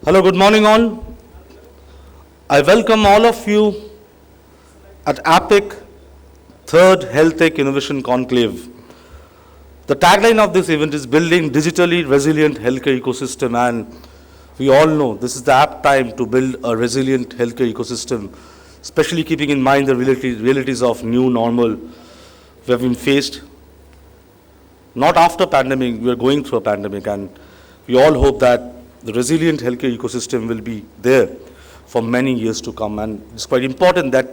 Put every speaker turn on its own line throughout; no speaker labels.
Hello, good morning all. I welcome all of you at APIC Third Health Tech Innovation Conclave. The tagline of this event is Building Digitally Resilient Healthcare Ecosystem, and we all know this is the apt time to build a resilient healthcare ecosystem, especially keeping in mind the realities of new normal we have been faced. Not after pandemic, we are going through a pandemic, and we all hope that the resilient healthcare ecosystem will be there for many years to come. And it's quite important that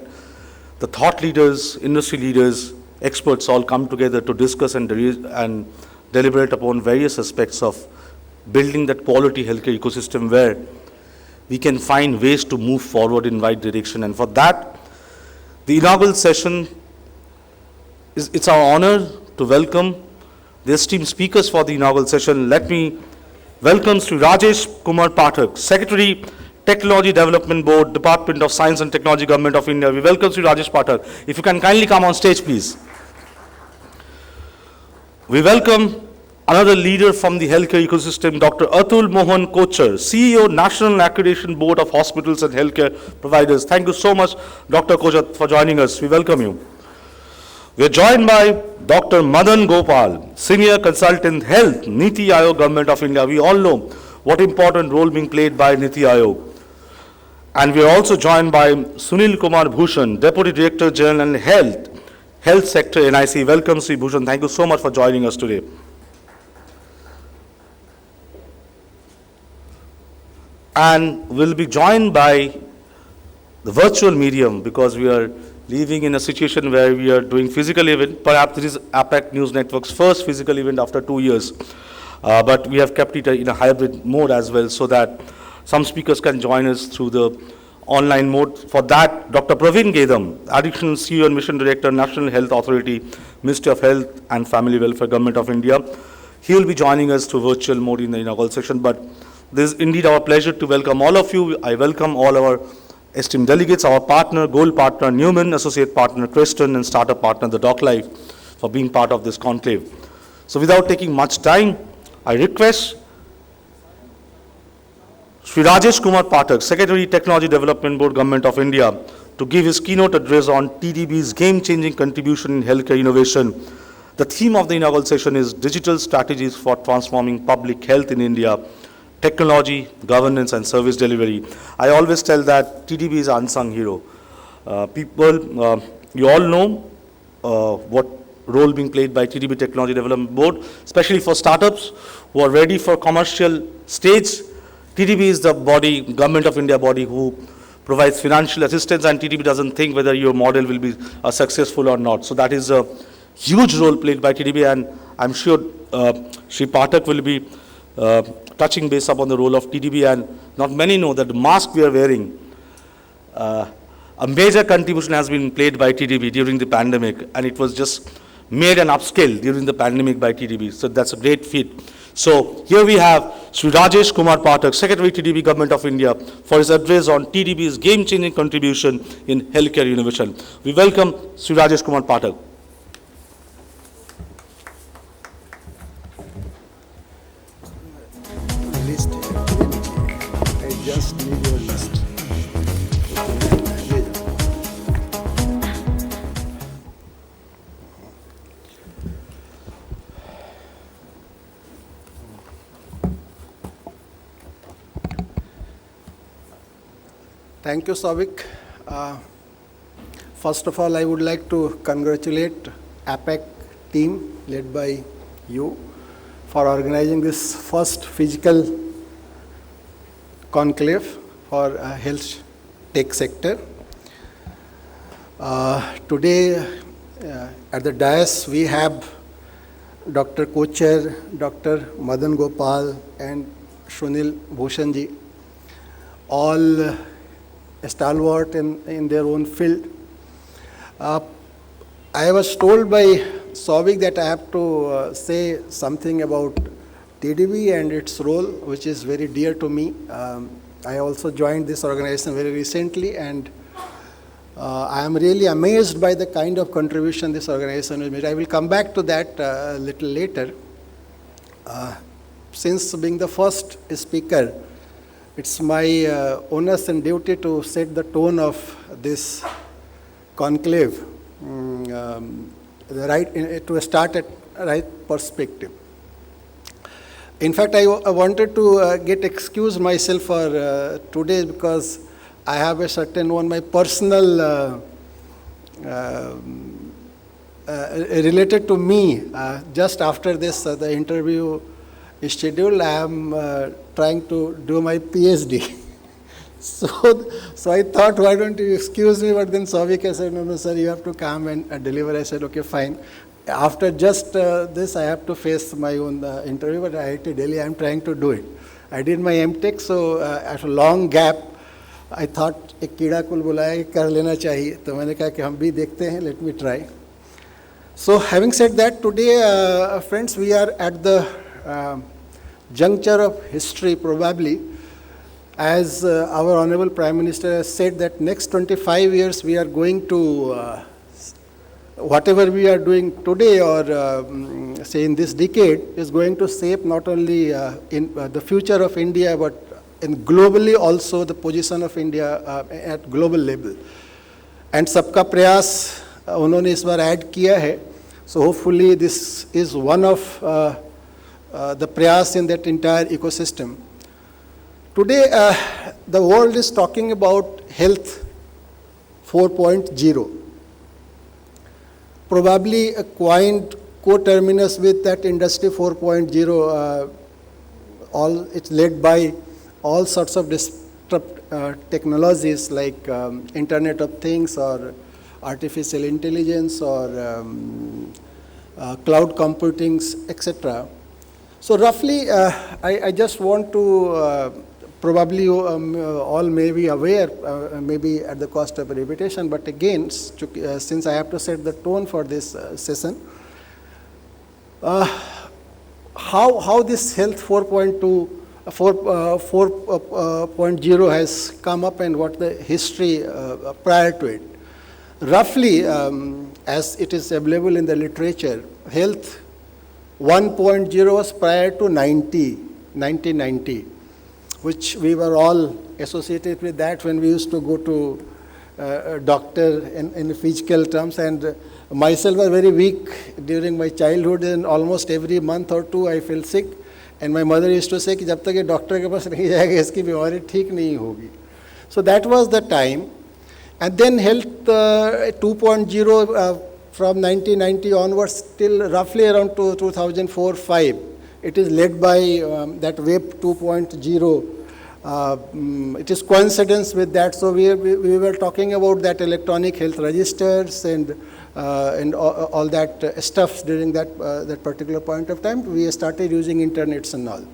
the thought leaders, industry leaders, experts all come together to discuss and deliberate upon various aspects of building that quality healthcare ecosystem where we can find ways to move forward in right direction. And for that, the inaugural session, it's our honor to welcome the esteemed speakers for the inaugural session. Let me welcome Sri Rajesh Kumar Pathak, Secretary, Technology Development Board, Department of Science and Technology, Government of India. We welcome Sri Rajesh Pathak. If you can kindly come on stage, please. We welcome another leader from the healthcare ecosystem, Dr. Atul Mohan Kochar, CEO, National Accreditation Board of Hospitals and Healthcare Providers. Thank you so much, Dr. Kochar, for joining us. We welcome you. We are joined by Dr. Madan Gopal, Senior Consultant Health, Niti Aayog, Government of India. We all know what important role being played by Niti Aayog. And we are also joined by Sunil Kumar Bhushan, Deputy Director General and Health Sector, NIC. Welcome, Sri Bhushan. Thank you so much for joining us today. And we'll be joined by the virtual medium because we are living in a situation where we are doing physical event. Perhaps this is APAC News Network's first physical event after 2 years. But we have kept it in a hybrid mode as well so that some speakers can join us through the online mode. For that, Dr. Praveen Gedam, Additional CEO and Mission Director, National Health Authority, Ministry of Health and Family Welfare, Government of India. He will be joining us through virtual mode in the inaugural session. But this is indeed our pleasure to welcome all of you. I welcome all our esteemed delegates, our partner, Gold Partner, Newman, Associate Partner, Creston, and Startup Partner, the Doc Life, for being part of this conclave. So without taking much time, I request Sri Rajesh Kumar Pathak, Secretary, Technology Development Board, Government of India, to give his keynote address on TDB's game-changing contribution in healthcare innovation. The theme of the inaugural session is Digital Strategies for Transforming Public Health in India, Technology, Governance, and Service Delivery. I always tell that TDB is an unsung hero. You all know what role being played by TDB Technology Development Board, especially for startups who are ready for commercial stage. TDB is the body, Government of India body, who provides financial assistance, and TDB doesn't think whether your model will be successful or not. So that is a huge role played by TDB, and I'm sure Sri Pathak will be touching base upon the role of TDB, and not many know that the mask we are wearing, a major contribution has been played by TDB during the pandemic, and it was just made an upscale during the pandemic by TDB. So that's a great feat. So here we have Sri Rajesh Kumar Pathak, Secretary TDB, Government of India, for his address on TDB's game-changing contribution in healthcare innovation. We welcome Sri Rajesh Kumar Pathak.
Just need your list. Thank you, Savik. First of all, I would like to congratulate APAC team led by you for organizing this first physical conclave for health tech sector. Today at the dais we have Dr. Kochar, Dr. Madan Gopal and Sunil Bhushanji, all stalwart in their own field. I was told by Savik that I have to say something about TDB and its role, which is very dear to me. I also joined this organization very recently, and I am really amazed by the kind of contribution this organization will make. I will come back to that a little later. Since being the first speaker, It's my onus and duty to set the tone of this conclave, to start at right perspective. In fact, I wanted to get excuse myself for today because I have a certain one, my personal related to me. Just after this, the interview is scheduled. I am trying to do my PhD. So I thought, why don't you excuse me? But then Souvik said, no, sir, you have to come and deliver. I said, okay, fine. After just this, I have to face my own interview, but IIT Delhi, I am trying to do it. I did my MTech, so after a long gap, I thought एक कीड़ा कुल बुलाया कर लेना चाहिए, तो मैंने कहा कि हम भी देखते हैं, let me try. So having said that, today, friends, we are at the juncture of history probably, as our Honorable Prime Minister has said that next 25 years we are going to, whatever we are doing today or say in this decade is going to shape not only in the future of India but in globally also the position of India at global level. And सबका प्रयास उन्होंने इस बार add किया है. So hopefully this is one of the prayas in that entire ecosystem. Today, the world is talking about health 4.0. Probably a coined co-terminus with that industry 4.0. It's led by all sorts of technologies like Internet of Things or artificial intelligence or cloud computing, etc. So roughly, I just want to, probably all may be aware, maybe at the cost of repetition, but again, since I have to set the tone for this session, how this health 4.0 has come up and what the history prior to it. Roughly, as it is available in the literature, health 1.0 was prior to 1990, which we were all associated with that when we used to go to doctor in physical terms, and myself was very weak during my childhood, and almost every month or two I feel sick, and my mother used to say कि जब तक ये doctor के पास नहीं जाएगा इसकी बीमारी ठीक नहीं होगी. So that was the time. And then health 2.0 from 1990 onwards till roughly around 2004-05. It is led by that Web 2.0. It is coincidence with that. So we were talking about that electronic health registers and all that stuff during that particular point of time. We started using internets and all.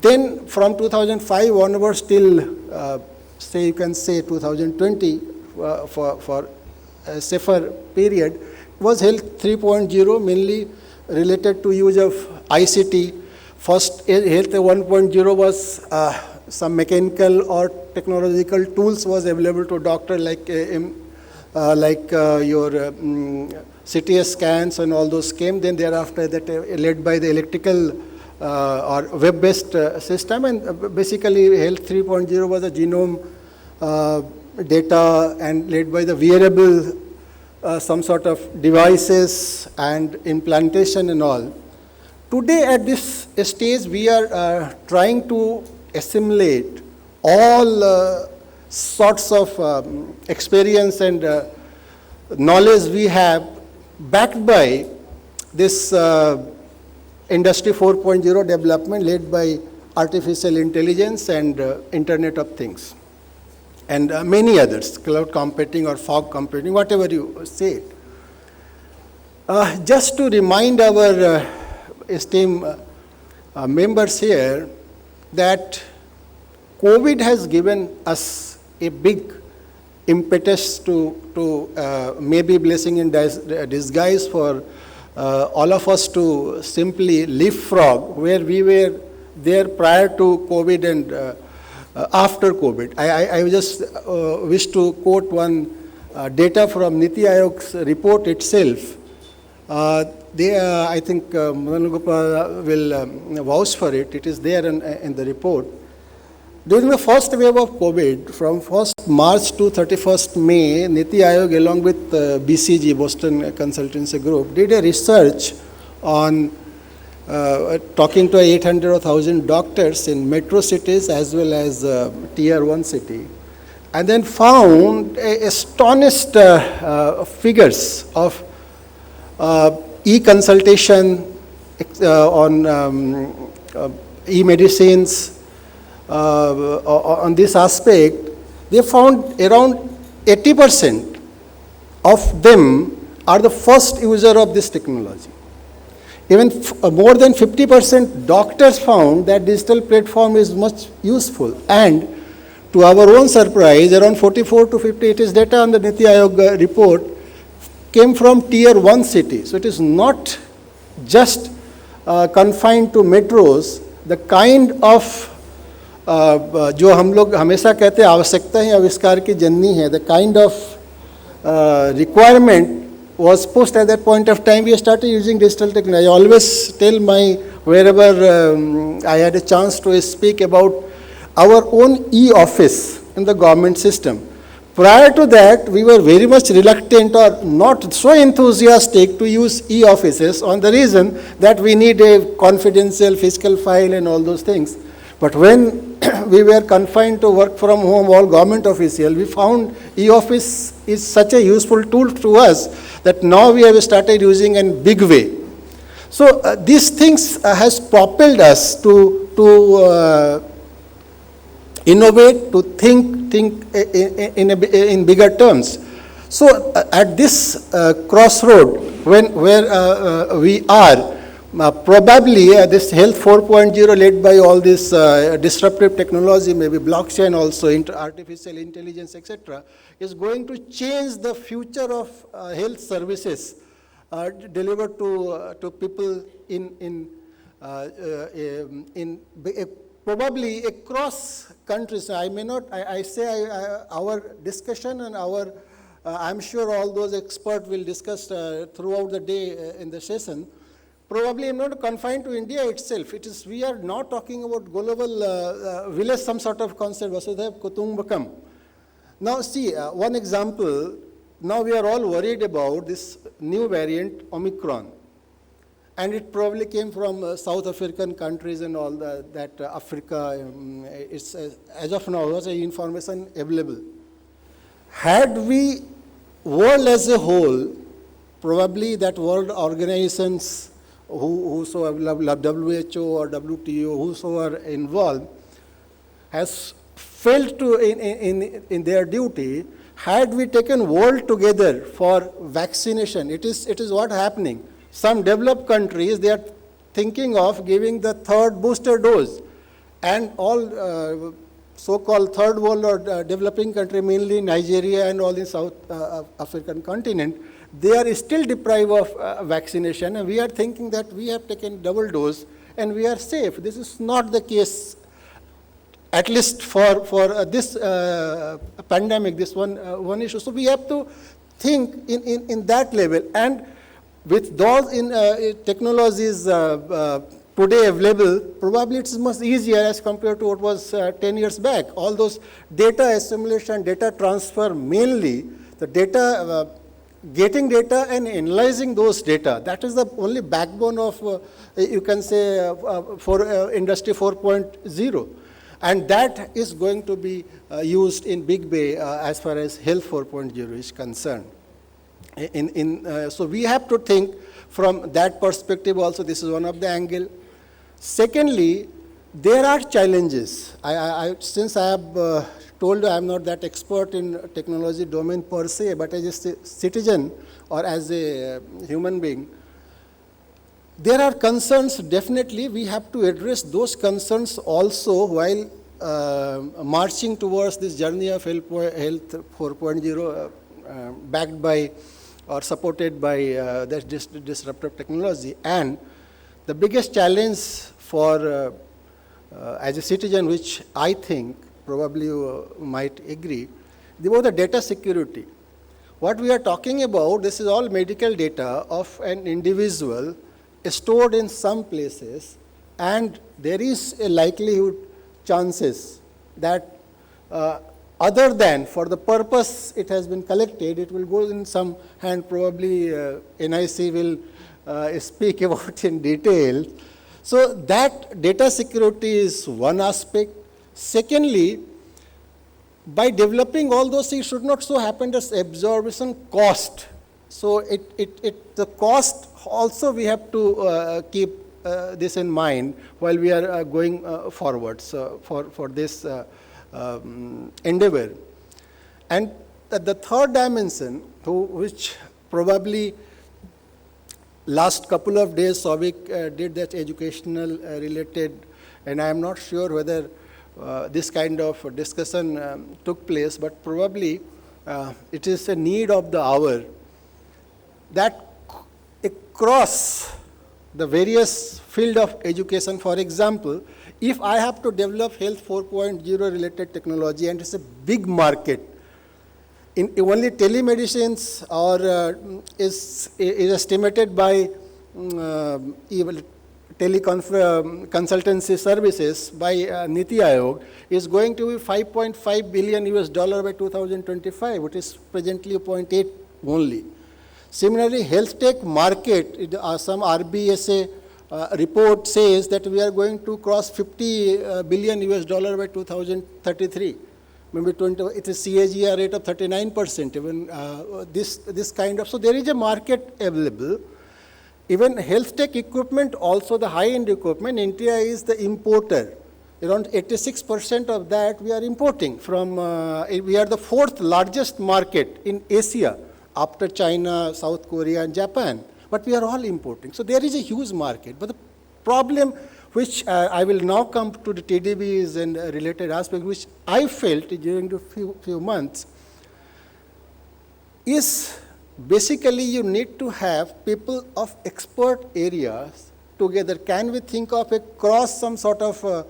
Then from 2005 onwards till say you can say 2020 for a safer period was health 3.0, mainly related to use of ICT. First health 1.0 was some mechanical or technological tools was available to doctor like your CT scans and all those came. Then thereafter that led by the electrical or web-based system, and basically health 3.0 was a genome data and led by the wearable some sort of devices and implantation and all. Today at this stage we are trying to assimilate all sorts of experience and knowledge we have backed by this industry 4.0 development led by artificial intelligence and Internet of Things and many others, cloud computing or fog computing, whatever you say it. Just to remind our esteemed members here that COVID has given us a big impetus to maybe blessing in disguise for all of us to simply leapfrog where we were there prior to COVID and after COVID. I just wish to quote one data from Niti Ayog's report itself. I think Madan Gopal will vouch for it. It is there in the report. During the first wave of COVID, from 1st March to 31st May, Niti Aayog along with BCG, Boston Consultancy Group, did a research on talking to 800 or 1,000 doctors in metro cities as well as tier 1 city, and then found astonished figures of e-consultation on e-medicines. On this aspect, they found around 80% of them are the first user of this technology. Even more than 50% doctors found that digital platform is much useful. And to our own surprise, around 44 to 50, it is data on the Niti Aayog report, came from tier 1 cities. So it is not just confined to metros. The kind of जो हम लोग हमेशा कहते हैं आवश्यकता ही आविष्कार की जननी है, the kind of requirement was pushed at that point of time. We started using digital technology. I always tell wherever I had a chance to speak about our own e-office in the government system. Prior to that, we were very much reluctant or not so enthusiastic to use e-offices on the reason that we need a confidential fiscal file and all those things. But when we were confined to work from home, all government official, we found e-office is such a useful tool to us that now we have started using in big way. So these things has propelled us to innovate, to think in bigger terms. So at this crossroad, where we are, probably this health 4.0 led by all this disruptive technology, maybe blockchain also, artificial intelligence, etc., is going to change the future of health services delivered to people in probably across countries. I may not, I say our discussion and our, I'm sure all those experts will discuss throughout the day in the session. Probably I'm not confined to India itself. It is, we are not talking about global village, some sort of concept, Vasudhaiv Kutumbakam. Now see, one example, now we are all worried about this new variant, Omicron. And it probably came from South African countries and all that Africa, it's, as of now, was information available. Had we, world as a whole, probably that world organizations, whosoever, WHO or WTO, whosoever involved, has failed to in their duty. Had we taken world together for vaccination, it is what happening. Some developed countries, they are thinking of giving the third booster dose, and all so-called third world or developing country, mainly Nigeria and all the South African continent, they are still deprived of vaccination, and we are thinking that we have taken double dose and we are safe. This is not the case, at least for this pandemic, this one issue. So we have to think in that level, and with those technologies today available, probably it's much easier as compared to what was 10 years back. All those data assimilation, data transfer, mainly the data, getting data and analyzing those data, that is the only backbone of, you can say, for Industry 4.0. And that is going to be used in big way as far as Health 4.0 is concerned. So we have to think from that perspective also. This is one of the angle. Secondly, there are challenges. Since I have told you I am not that expert in technology domain per se, but as a citizen or as a human being, there are concerns. Definitely we have to address those concerns also while marching towards this journey of Health 4.0 backed by or supported by this disruptive technology. And the biggest challenge for as a citizen, which I think probably you might agree, about the data security. What we are talking about, this is all medical data of an individual stored in some places, and there is a likelihood, chances that other than for the purpose it has been collected, it will go in some hand, probably NIC will speak about in detail. So that data security is one aspect. Secondly, by developing all those things, should not so happen as absorption cost. So the cost also we have to keep this in mind while we are going forward for this endeavor. And the third dimension, which probably last couple of days Souvik did that educational related, and I am not sure whether this kind of discussion took place, but probably it is a need of the hour that across the various field of education, for example, if I have to develop health 4.0 related technology, and it's a big market, in only telemedicines is estimated by teleconsultancy services by Niti Aayog is going to be $5.5 billion by 2025, which is presently 0.8 only. Similarly, health tech market, some RBSA report says that we are going to cross $50 billion by 2033. Maybe 20, it is CAGR rate of 39%. Even this kind of, so there is a market available. Even health tech equipment, also the high-end equipment, India is the importer. Around 86% of that we are importing from, we are the fourth largest market in Asia after China, South Korea and Japan. But we are all importing. So there is a huge market. But the problem which I will now come to the TDBs and related aspects, which I felt during the few months, is basically you need to have people of expert areas together. Can we think of a cross some sort of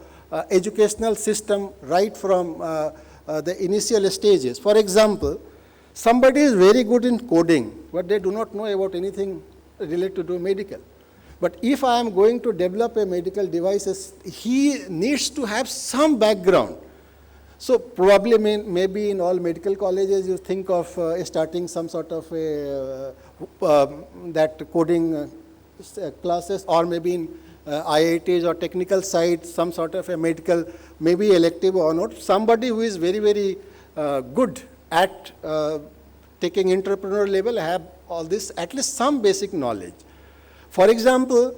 educational system right from the initial stages? For example, somebody is very good in coding, but they do not know about anything related to medical. But if I am going to develop a medical devices, he needs to have some background. So probably maybe in all medical colleges you think of starting some sort of that coding classes, or maybe in IITs or technical sites, some sort of a medical, maybe elective or not, somebody who is very, very good at taking entrepreneur level, have all this, at least some basic knowledge. For example,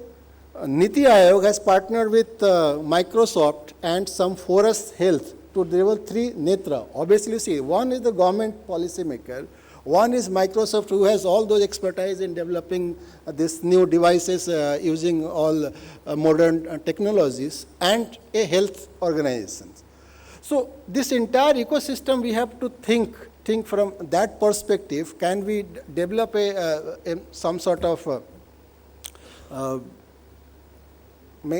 Niti Aayog has partnered with Microsoft and some Forest Health to develop 3 Netra. Obviously, see, one is the government policy maker, one is Microsoft, who has all those expertise in developing these new devices using all modern technologies, and a health organization. So this entire ecosystem we have to think from that perspective. Can we develop some sort of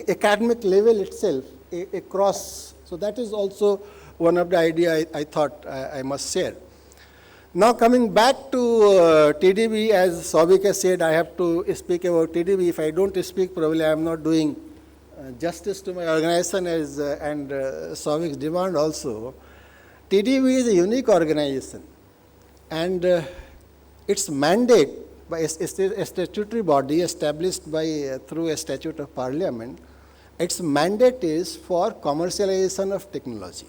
academic level itself across? So that is also one of the idea I thought I must share. Now coming back to TDB, as Souvik has said, I have to speak about TDB. If I don't speak, probably I am not doing justice to my organization and Souvik's demand also. TDB is a unique organization, and its mandate by a statutory body established by through a statute of parliament, its mandate is for commercialization of technology,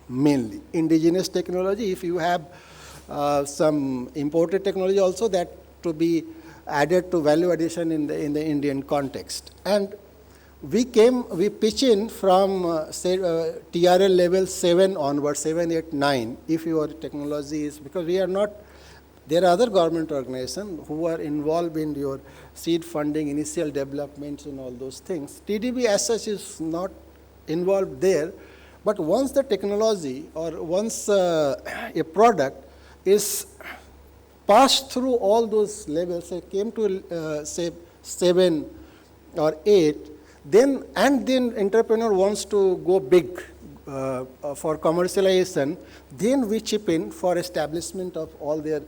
mainly indigenous technology. If you have some imported technology also, that to be added to value addition in the Indian context. And we pitch in from say TRL level 7 onward, 7, 8, 9, if your technology is, because we are not, there are other government organizations who are involved in your seed funding, initial developments and all those things. TDB as such is not involved there, but once the technology or once a product is passed through all those levels, it came to say 7 or 8, then entrepreneur wants to go big for commercialization, then we chip in for establishment of all their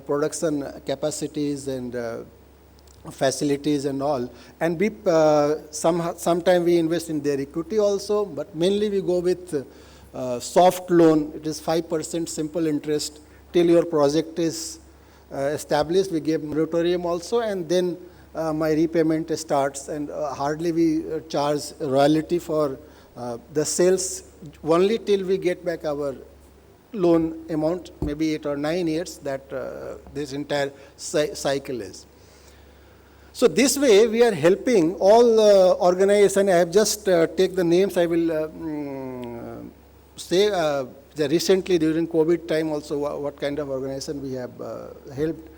production capacities and facilities and all. And sometime we invest in their equity also, but mainly we go with soft loan. It is 5% simple interest till your project is established. We give moratorium also, and then my repayment starts, and hardly we charge royalty for the sales only till we get back our loan amount, maybe 8 or 9 years that this entire cycle is. So this way we are helping all organizations. I have just take the names. I will say recently during COVID time also what kind of organization we have helped.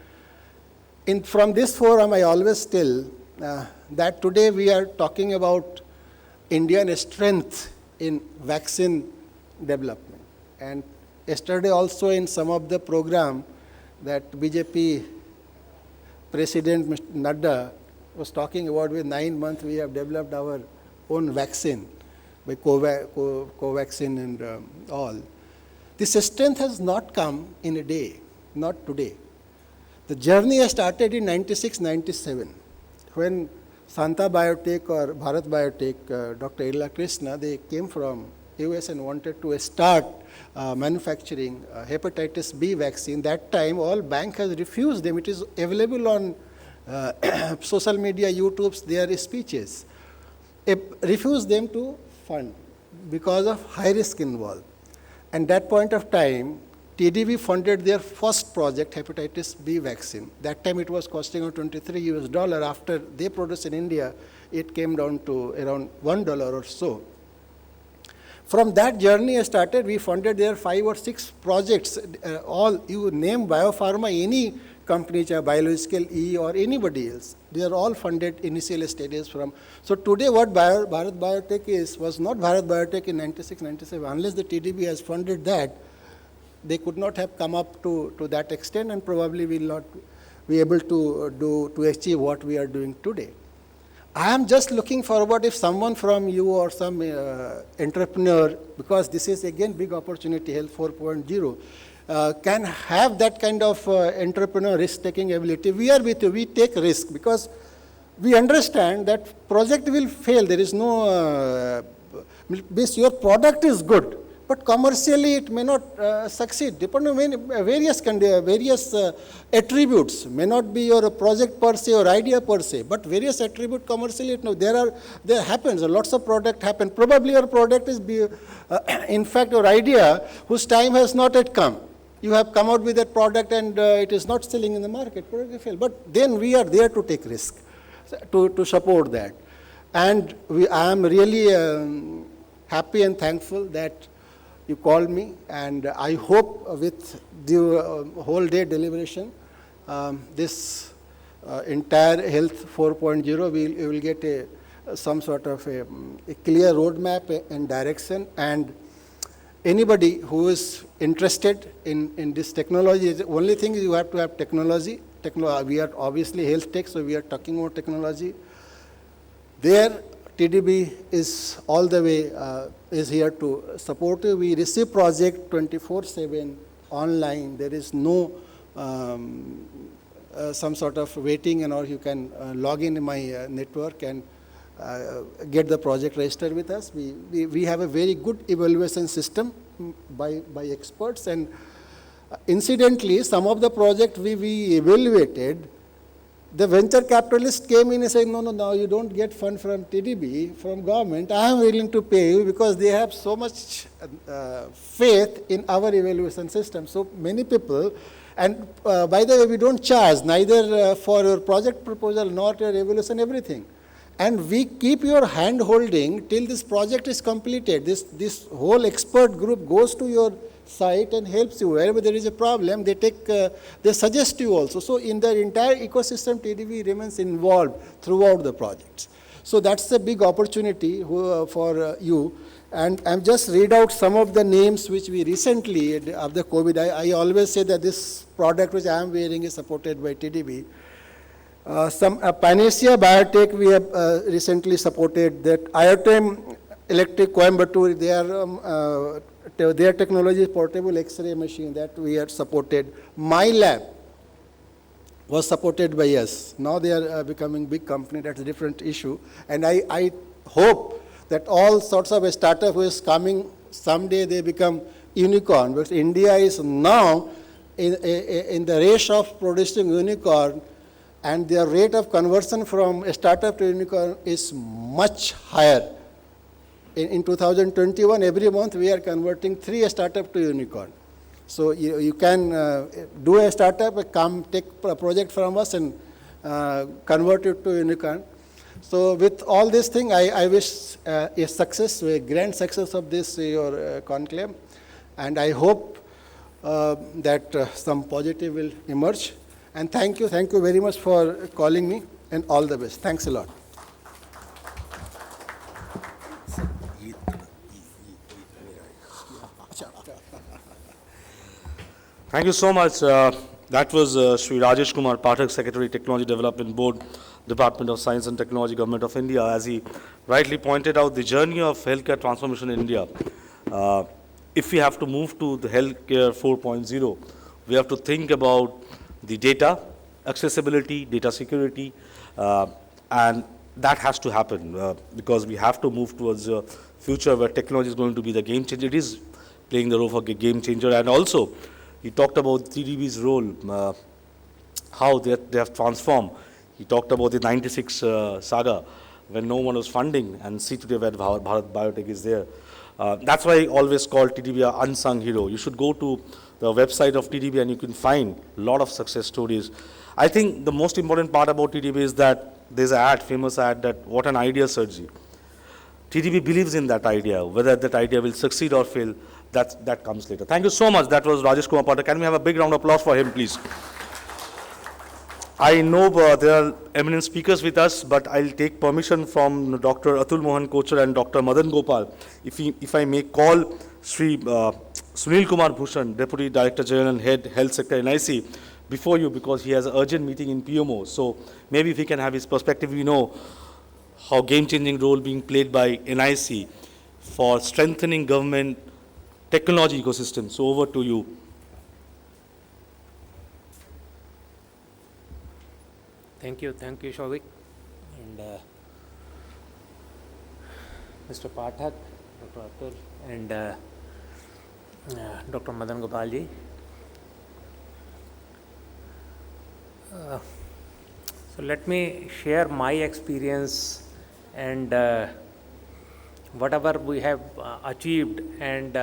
From this forum I always tell that today we are talking about Indian strength in vaccine development. And yesterday also in some of the program that BJP President Mr. Nadda was talking about, with 9 months we have developed our own vaccine by Covaxin and all. This strength has not come in a day, not today. The journey has started in 96-97 when Santa Biotech or Bharat Biotech, Dr. Ella Krishna, they came from US and wanted to start manufacturing hepatitis B vaccine. That time all bank has refused them. It is available on social media, YouTube's, their speeches. Refused them to fund because of high risk involved. And that point of time, TDB funded their first project, hepatitis B vaccine. That time it was costing around $23. After they produced in India, it came down to around $1 or so. From that journey I started, we funded there 5 or 6 projects. All, you name biopharma, any company, biological E or anybody else, they are all funded initial stages from. So today what Bharat Biotech is, was not Bharat Biotech in 96, 97. Unless the TDB has funded that, they could not have come up to that extent, and probably will not be able to achieve what we are doing today. I am just looking forward if someone from you or some entrepreneur, because this is again big opportunity, Health 4.0, can have that kind of entrepreneur risk-taking ability. We are with you, we take risk because we understand that project will fail. There is no, your product is good, but commercially it may not succeed. Depending on various attributes, may not be your project per se or idea per se, but various attributes commercially. There happens. Lots of product happen. Probably your product is, in fact, your idea whose time has not yet come. You have come out with that product and it is not selling in the market. Product fail. But then we are there to take risk, to support that. And I am really happy and thankful that you called me, and I hope with the whole day deliberation, this entire Health 4.0 we will get some sort of a clear roadmap and direction. And anybody who is interested in this technology, the only thing is you have to have technology. We are obviously health tech, so we are talking about technology. There, TDB is all the way is here to support you. We receive project 24/7 online. There is no some sort of waiting, and or you can log in my network and get the project registered with us. We have a very good evaluation system by experts, and incidentally, some of the project we evaluated, the venture capitalist came in and said, no, you don't get fund from TDB, from government. I am willing to pay you because they have so much faith in our evaluation system. So many people, and by the way, we don't charge neither for your project proposal nor your evaluation, everything. And we keep your hand holding till this project is completed. This whole expert group goes to your site and helps you. Wherever there is a problem, they suggest you also. So in the entire ecosystem, TDB remains involved throughout the projects. So that's a big opportunity for you. And I'm just read out some of the names which we recently, of the COVID, I always say that this product which I am wearing is supported by TDB. Panacea Biotech, we have recently supported that. IoTM Electric Coimbatore, their technology is portable X-ray machine that we had supported. MyLab was supported by us. Now they are becoming big company. That's a different issue. And I hope that all sorts of a startup who is coming someday they become unicorn. But India is now in the race of producing unicorn, and their rate of conversion from a startup to unicorn is much higher. In 2021, every month we are converting 3 startup to unicorn. So you can do a startup, come take a project from us and convert it to unicorn. So with all this thing, I wish a success, a grand success of this your conclave, and I hope that some positive will emerge. And thank you very much for calling me, and all the best. Thanks a lot.
Thank you so much. That was Sri Rajesh Kumar Pathak, Secretary, Technology Development Board, Department of Science and Technology, Government of India. As he rightly pointed out, the journey of healthcare transformation in India. If we have to move to the healthcare 4.0, we have to think about the data, accessibility, data security, and that has to happen because we have to move towards a future where technology is going to be the game changer. It is playing the role of a game changer. And also, he talked about TDB's role, how they have transformed. He talked about the 96 saga, when no one was funding, and see today where Bharat Biotech is there. That's why I always call TDB an unsung hero. You should go to the website of TDB and you can find a lot of success stories. I think the most important part about TDB is that there's an ad, famous ad, that what an idea, Sergi. TDB believes in that idea. Whether that idea will succeed or fail, that comes later. Thank you so much. That was Rajesh Kumar Pathak. Can we have a big round of applause for him, please? I know there are eminent speakers with us, but I'll take permission from Dr. Atul Mohan Kochar and Dr. Madan Gopal. If I may call Sri Sunil Kumar Bhushan, Deputy Director General and Head Health Sector NIC, before you, because he has an urgent meeting in PMO. So maybe if he can have his perspective, we know how game-changing role being played by NIC for strengthening government technology ecosystem. So over to you.
Thank you, Shouvik, and Mr. Pathak, Dr. Atul, and Dr. Madan Gopalji. So let me share my experience and whatever we have achieved and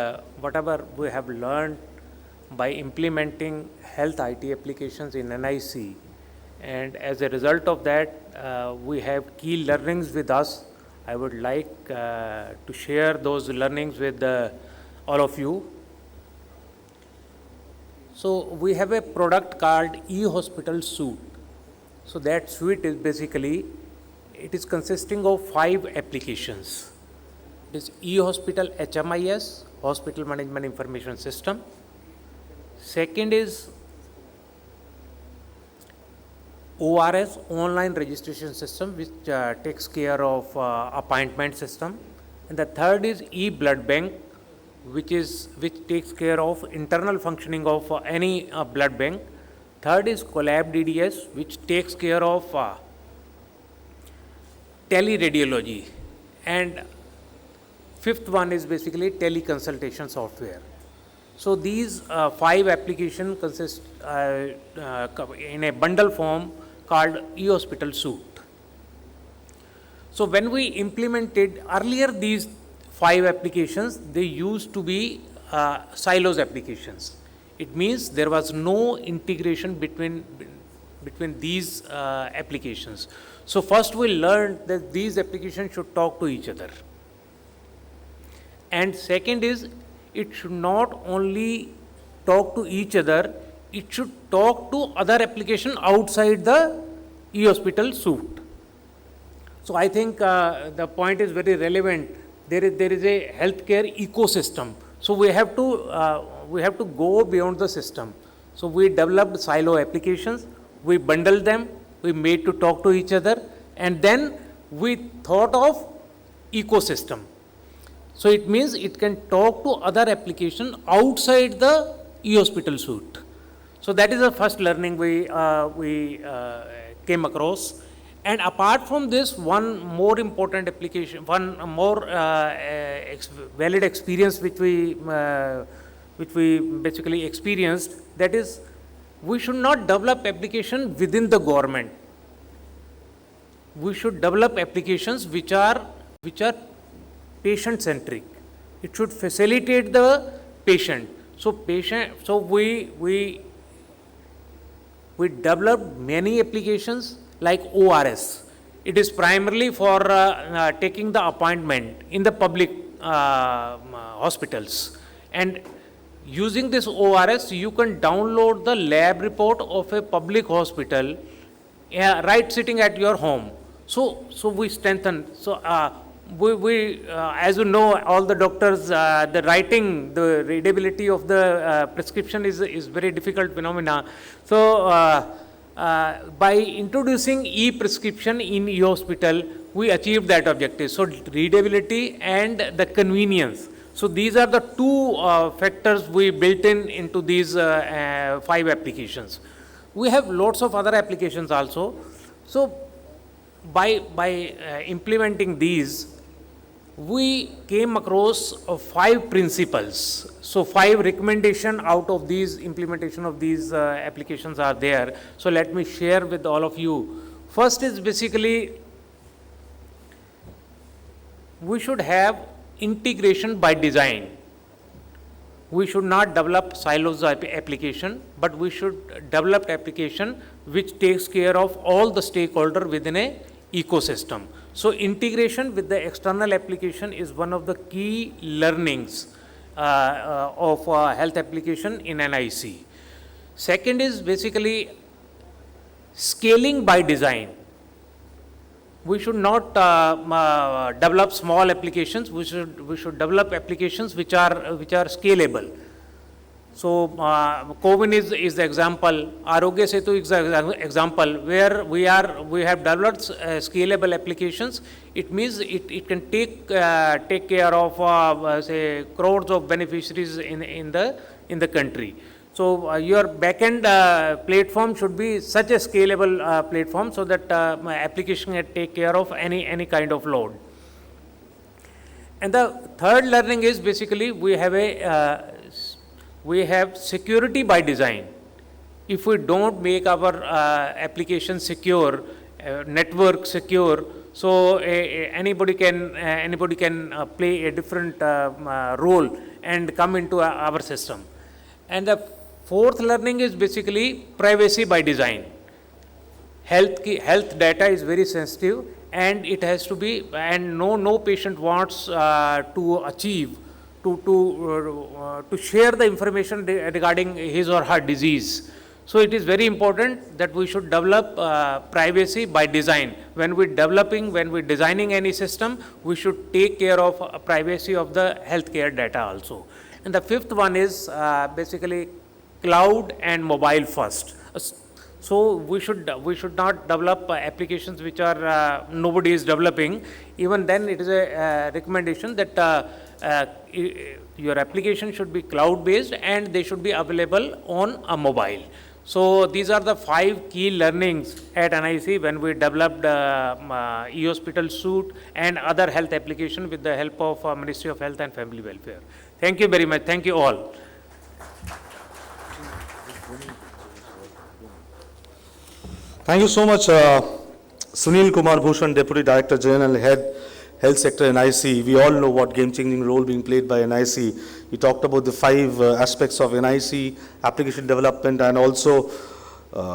whatever we have learned by implementing health IT applications in NIC. And as a result of that, we have key learnings with us. I would like to share those learnings with all of you. So we have a product called eHospital Suite. So that suite is basically, it is consisting of 5 applications. It is eHospital HMIS, Hospital Management Information System. Second is ORS, Online Registration System, which takes care of appointment system. And the third is eBlood Bank, which takes care of internal functioning of any blood bank. Third is Collab DDS, which takes care of teleradiology. And fifth one is basically teleconsultation software. So these 5 applications consist in a bundle form called eHospital Suite. So when we implemented earlier these 5 applications, they used to be silos applications. It means there was no integration between these applications. So first we learned that these applications should talk to each other. And second is, it should not only talk to each other, it should talk to other applications outside the eHospital Suite. So I think the point is very relevant. There is a healthcare ecosystem. So we have to go beyond the system. So we developed silo applications, we bundled them, we made to talk to each other, and then we thought of ecosystem. So it means it can talk to other applications outside the eHospital Suite. So that is the first learning we came across. And apart from this, one more important application, one more valid experience which we basically experienced, that is, we should not develop application within the government. We should develop applications which are patient centric. It should facilitate the patient. So we developed many applications like ORS. It is primarily for taking the appointment in the public hospitals. And using this ORS, you can download the lab report of a public hospital right sitting at your home. So we strengthen. So as you know, all the doctors, the writing, the readability of the prescription is very difficult phenomena. So by introducing e-prescription in e-hospital, we achieved that objective. So readability and the convenience. So these are the two factors we built into these 5 applications. We have lots of other applications also. So by implementing these, we came across 5 principles. So 5 recommendations out of these implementation of these applications are there. So let me share with all of you. First is basically, we should have integration by design. We should not develop silos of application, but we should develop application which takes care of all the stakeholder within a ecosystem. So integration with the external application is one of the key learnings of health application in NIC. Second is basically scaling by design. We should not develop small applications. We should develop applications which are scalable. So CoWIN is the example. Arogya Setu is the example where we have developed scalable applications. It means it can take care of say crores of beneficiaries in the country. So your backend platform should be such a scalable platform so that application can take care of any kind of load. And the third learning is basically we have security by design. If we don't make our application secure, network secure, so anybody can play a different role and come into our system. And the fourth learning is basically privacy by design. Health data is very sensitive, and it has to be, and no patient wants to achieve to share the information regarding his or her disease. So it is very important that we should develop privacy by design. When we're designing any system, we should take care of privacy of the healthcare data also. And the fifth one is basically cloud and mobile first. So we should not develop applications which are nobody is developing. Even then, it is a recommendation that your application should be cloud based and they should be available on a mobile. So these are the 5 key learnings at NIC when we developed e-hospital suite and other health application with the help of Ministry of Health and Family Welfare. Thank you very much. Thank you all.
Thank you so much, Sunil Kumar Bhushan, Deputy Director General, Head Health Sector NIC. We all know what game-changing role being played by NIC. We talked about the 5 aspects of NIC, application development, and also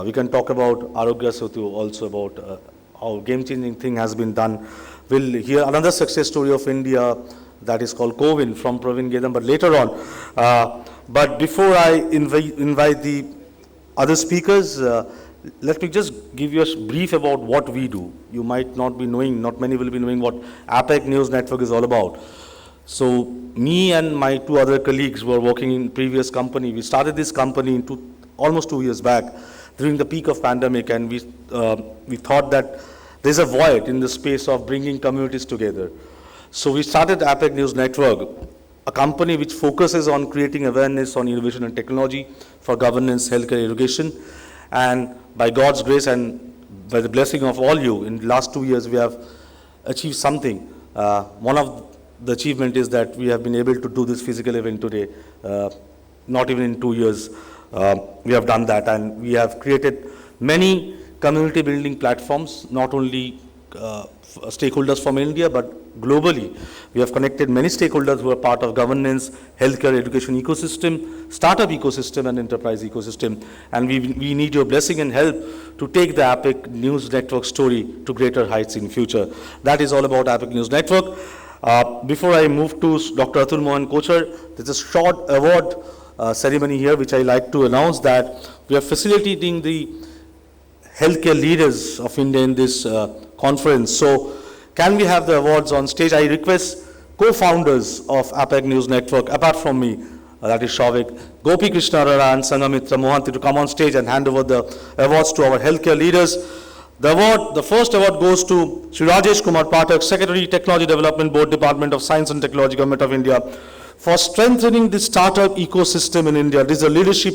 we can talk about Arogya Setu, also about how game-changing thing has been done. We'll hear another success story of India that is called CoWIN from Praveen Gedam, but later on. But before I invite the other speakers, let me just give you a brief about what we do. You might not be knowing, not many will be knowing what APEC News Network is all about. So me and my 2 other colleagues who were working in previous company, we started this company almost 2 years back during the peak of pandemic, and we thought that there's a void in the space of bringing communities together. So we started APEC News Network, a company which focuses on creating awareness on innovation and technology for governance, healthcare, education. And by God's grace and by the blessing of all you, in the last 2 years we have achieved something. One of the achievement is that we have been able to do this physical event today. Not even in 2 years we have done that, and we have created many community building platforms, not only stakeholders from India, but globally. We have connected many stakeholders who are part of governance, healthcare, education ecosystem, startup ecosystem, and enterprise ecosystem. And we need your blessing and help to take the APIC News Network story to greater heights in future. That is all about APIC News Network. Before I move to Dr. Atul Mohan Kochar, there's a short award ceremony here, which I like to announce that we are facilitating the healthcare leaders of India in this conference. So can we have the awards on stage? I request co-founders of APIC News Network, apart from me, that is Shavik, Gopi Krishna Arora and Sangamitra Mohanty, to come on stage and hand over the awards to our healthcare leaders. The first award goes to Shri Rajesh Kumar Pathak, Secretary, Technology Development Board, Department of Science and Technology, Government of India, for strengthening the startup ecosystem in India. This is a leadership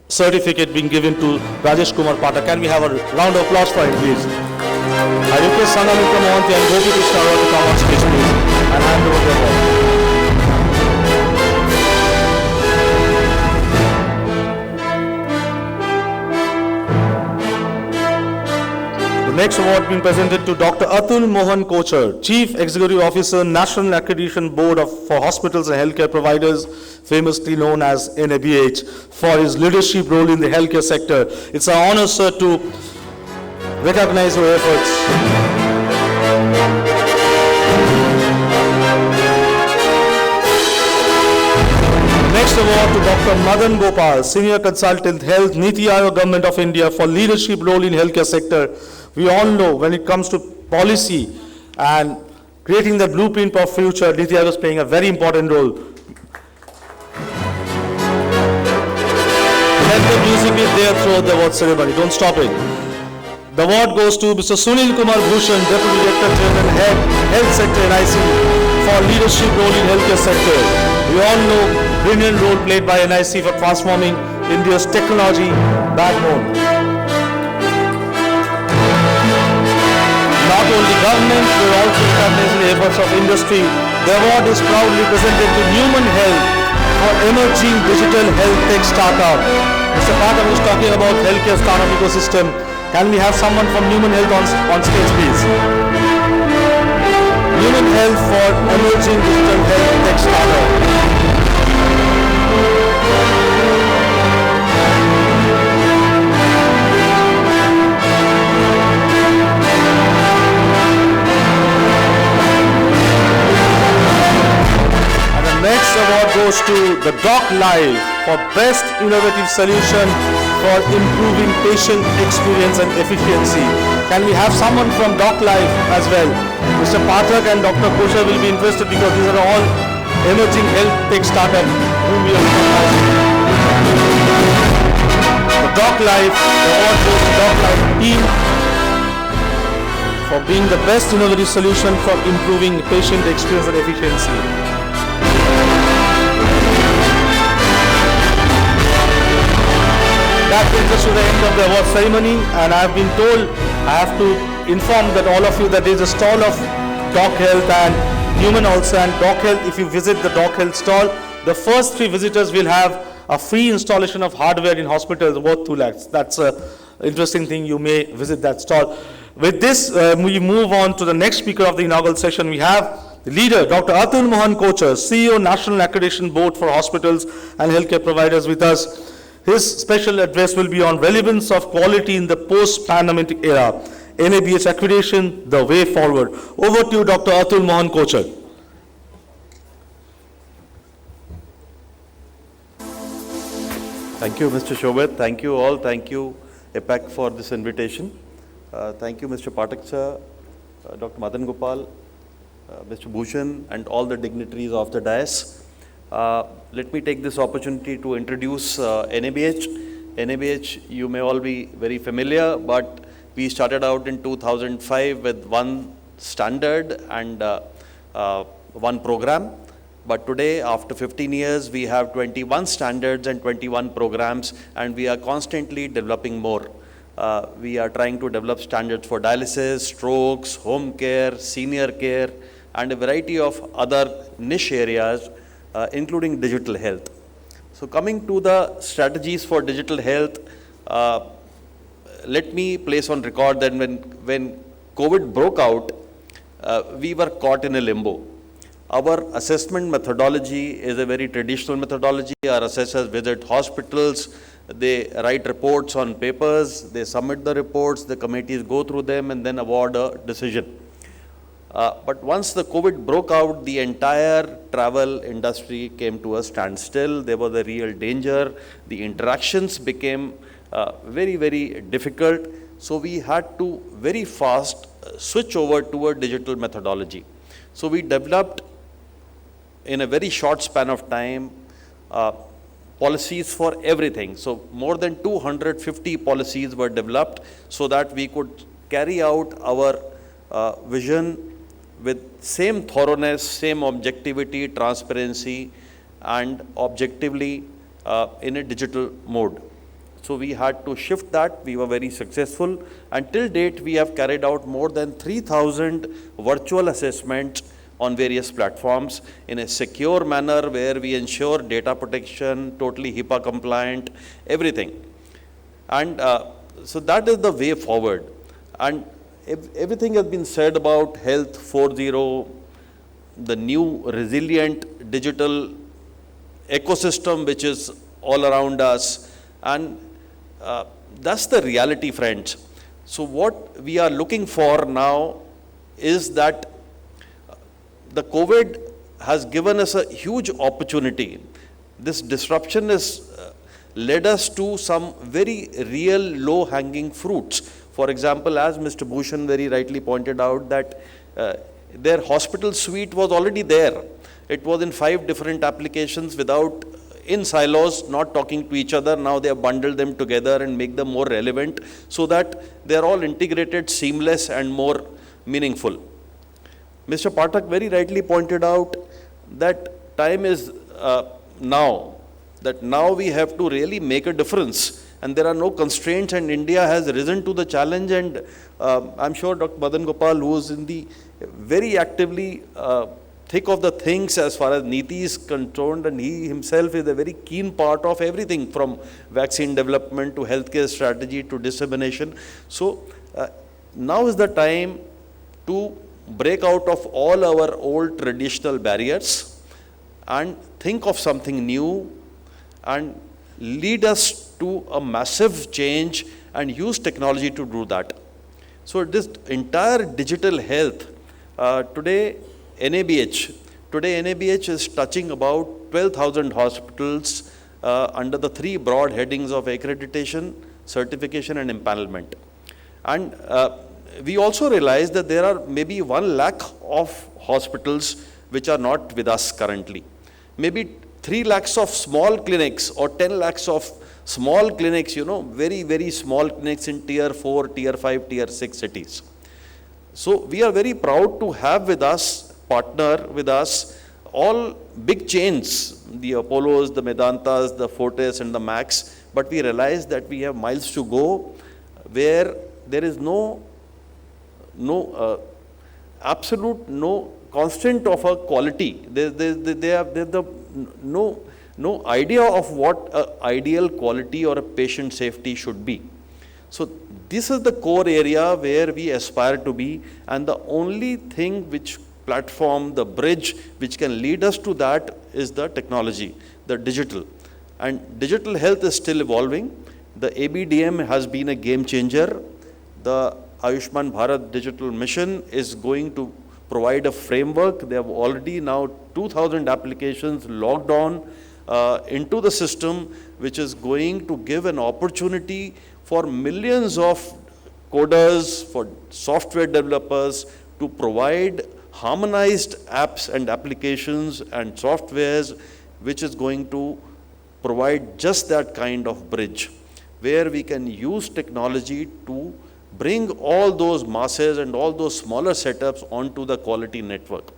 certificate being given to Rajesh Kumar Pathak. Can we have a round of applause for him, please? I request Sangamitra Mohanty and Gopi Krishna Arora to come on stage, please, and hand over the award. The next award being presented to Dr. Atul Mohan Kochar, Chief Executive Officer, National Accreditation Board for Hospitals and Healthcare Providers, famously known as NABH, for his leadership role in the healthcare sector. It's an honor, sir, to recognize your efforts. Next award to Dr. Madan Gopal, Senior Consultant, Health, Niti Aayog, Government of India, for leadership role in healthcare sector. We all know when it comes to policy and creating the blueprint for future, Niti Aayog is playing a very important role. Let the music be there throughout the award ceremony. Don't stop it. The award goes to Mr. Sunil Kumar Bhushan, Deputy Director General, Head, Health Sector NIC, for leadership role in healthcare sector. We all know brilliant role played by NIC for transforming India's technology backbone. Not only government, we are also recognizing the efforts of industry. The award is proudly presented to Newman Health for emerging digital health tech startup. Mr. Pathak was talking about healthcare startup ecosystem. Can we have someone from Newman Health on stage, please? Newman Health for emerging digital health tech startup. Next award goes to the Doc Live for Best Innovative Solution for Improving Patient Experience and Efficiency. Can we have someone from Doc Live as well? Mr. Pathak and Dr. Kochar will be interested because these are all emerging health tech startups whom we are recognizing. The Doc Live, the award goes to Doc Live team for being the best innovative solution for improving patient experience and efficiency. That brings us to the end of the award ceremony, and I have been told, I have to inform that all of you that there is a stall of Doc Health and Newman also, and Doc Health, if you visit the Doc Health stall, the first 3 visitors will have a free installation of hardware in hospitals worth 2 lakhs. That's an interesting thing, you may visit that stall. With this, we move on to the next speaker of the inaugural session. We have the leader, Dr. Atul Mohan Kochar, CEO, National Accreditation Board for Hospitals and Healthcare Providers with us. His special address will be on relevance of quality in the post-pandemic era. NABH accreditation, the way forward. Over to you, Dr. Atul Mohan Kochar.
Thank you, Mr. Shobhat. Thank you all. Thank you, APAC, for this invitation. Thank you, Mr. Pathak sir, Dr. Madan Gopal, Mr. Bhushan, and all the dignitaries of the dais. Let me take this opportunity to introduce NABH. NABH, you may all be very familiar, but we started out in 2005 with one standard and one program. But today, after 15 years, we have 21 standards and 21 programs, and we are constantly developing more. We are trying to develop standards for dialysis, strokes, home care, senior care, and a variety of other niche areas, including digital health. So coming to the strategies for digital health, let me place on record that when COVID broke out, we were caught in a limbo. Our assessment methodology is a very traditional methodology. Our assessors visit hospitals, they write reports on papers, they submit the reports, the committees go through them and then award a decision. But once the COVID broke out, the entire travel industry came to a standstill. There was a real danger. The interactions became very, very difficult. So we had to very fast switch over to a digital methodology. So we developed in a very short span of time policies for everything. So more than 250 policies were developed so that we could carry out our vision with same thoroughness, same objectivity, transparency, and objectively in a digital mode. So we had to shift that. We were very successful. Until date, we have carried out more than 3,000 virtual assessments on various platforms in a secure manner where we ensure data protection, totally HIPAA compliant, everything. And so that is the way forward. And everything has been said about Health 4.0, the new resilient digital ecosystem which is all around us, and that's the reality, friends. So what we are looking for now is that the COVID has given us a huge opportunity. This disruption has led us to some very real low-hanging fruits. For example, as Mr. Bhushan very rightly pointed out, that their hospital suite was already there. It was in 5 different applications without, in silos, not talking to each other. Now they have bundled them together and make them more relevant so that they are all integrated, seamless, and more meaningful. Mr. Pathak very rightly pointed out that time is now, that now we have to really make a difference. And there are no constraints, and India has risen to the challenge. And I'm sure Dr. Madan Gopal, who is in the very actively thick of the things as far as Niti is concerned, and he himself is a very keen part of everything from vaccine development to healthcare strategy to dissemination. So now is the time to break out of all our old traditional barriers and think of something new and lead us to a massive change and use technology to do that. So this entire digital health, today NABH is touching about 12,000 hospitals under the 3 broad headings of accreditation, certification, and empanelment. And we also realize that there are maybe 1 lakh of hospitals which are not with us currently. Maybe 3 lakhs of small clinics or 10 lakhs of small clinics, very, very small clinics in tier 4, tier 5, tier 6 cities. So we are very proud to have with us, partner with us, all big chains, the Apollos, the Medantas, the Fortis, and the Max. But we realize that we have miles to go where there is no constant of a quality. There's no idea of what ideal quality or a patient safety should be. So this is the core area where we aspire to be, and the only thing which platform, the bridge which can lead us to that is the technology, the digital. And digital health is still evolving. The ABDM has been a game changer. The Ayushman Bharat Digital Mission is going to provide a framework. They have already now 2,000 applications logged on into the system, which is going to give an opportunity for millions of coders, for software developers to provide harmonized apps and applications and softwares, which is going to provide just that kind of bridge, where we can use technology to bring all those masses and all those smaller setups onto the quality network.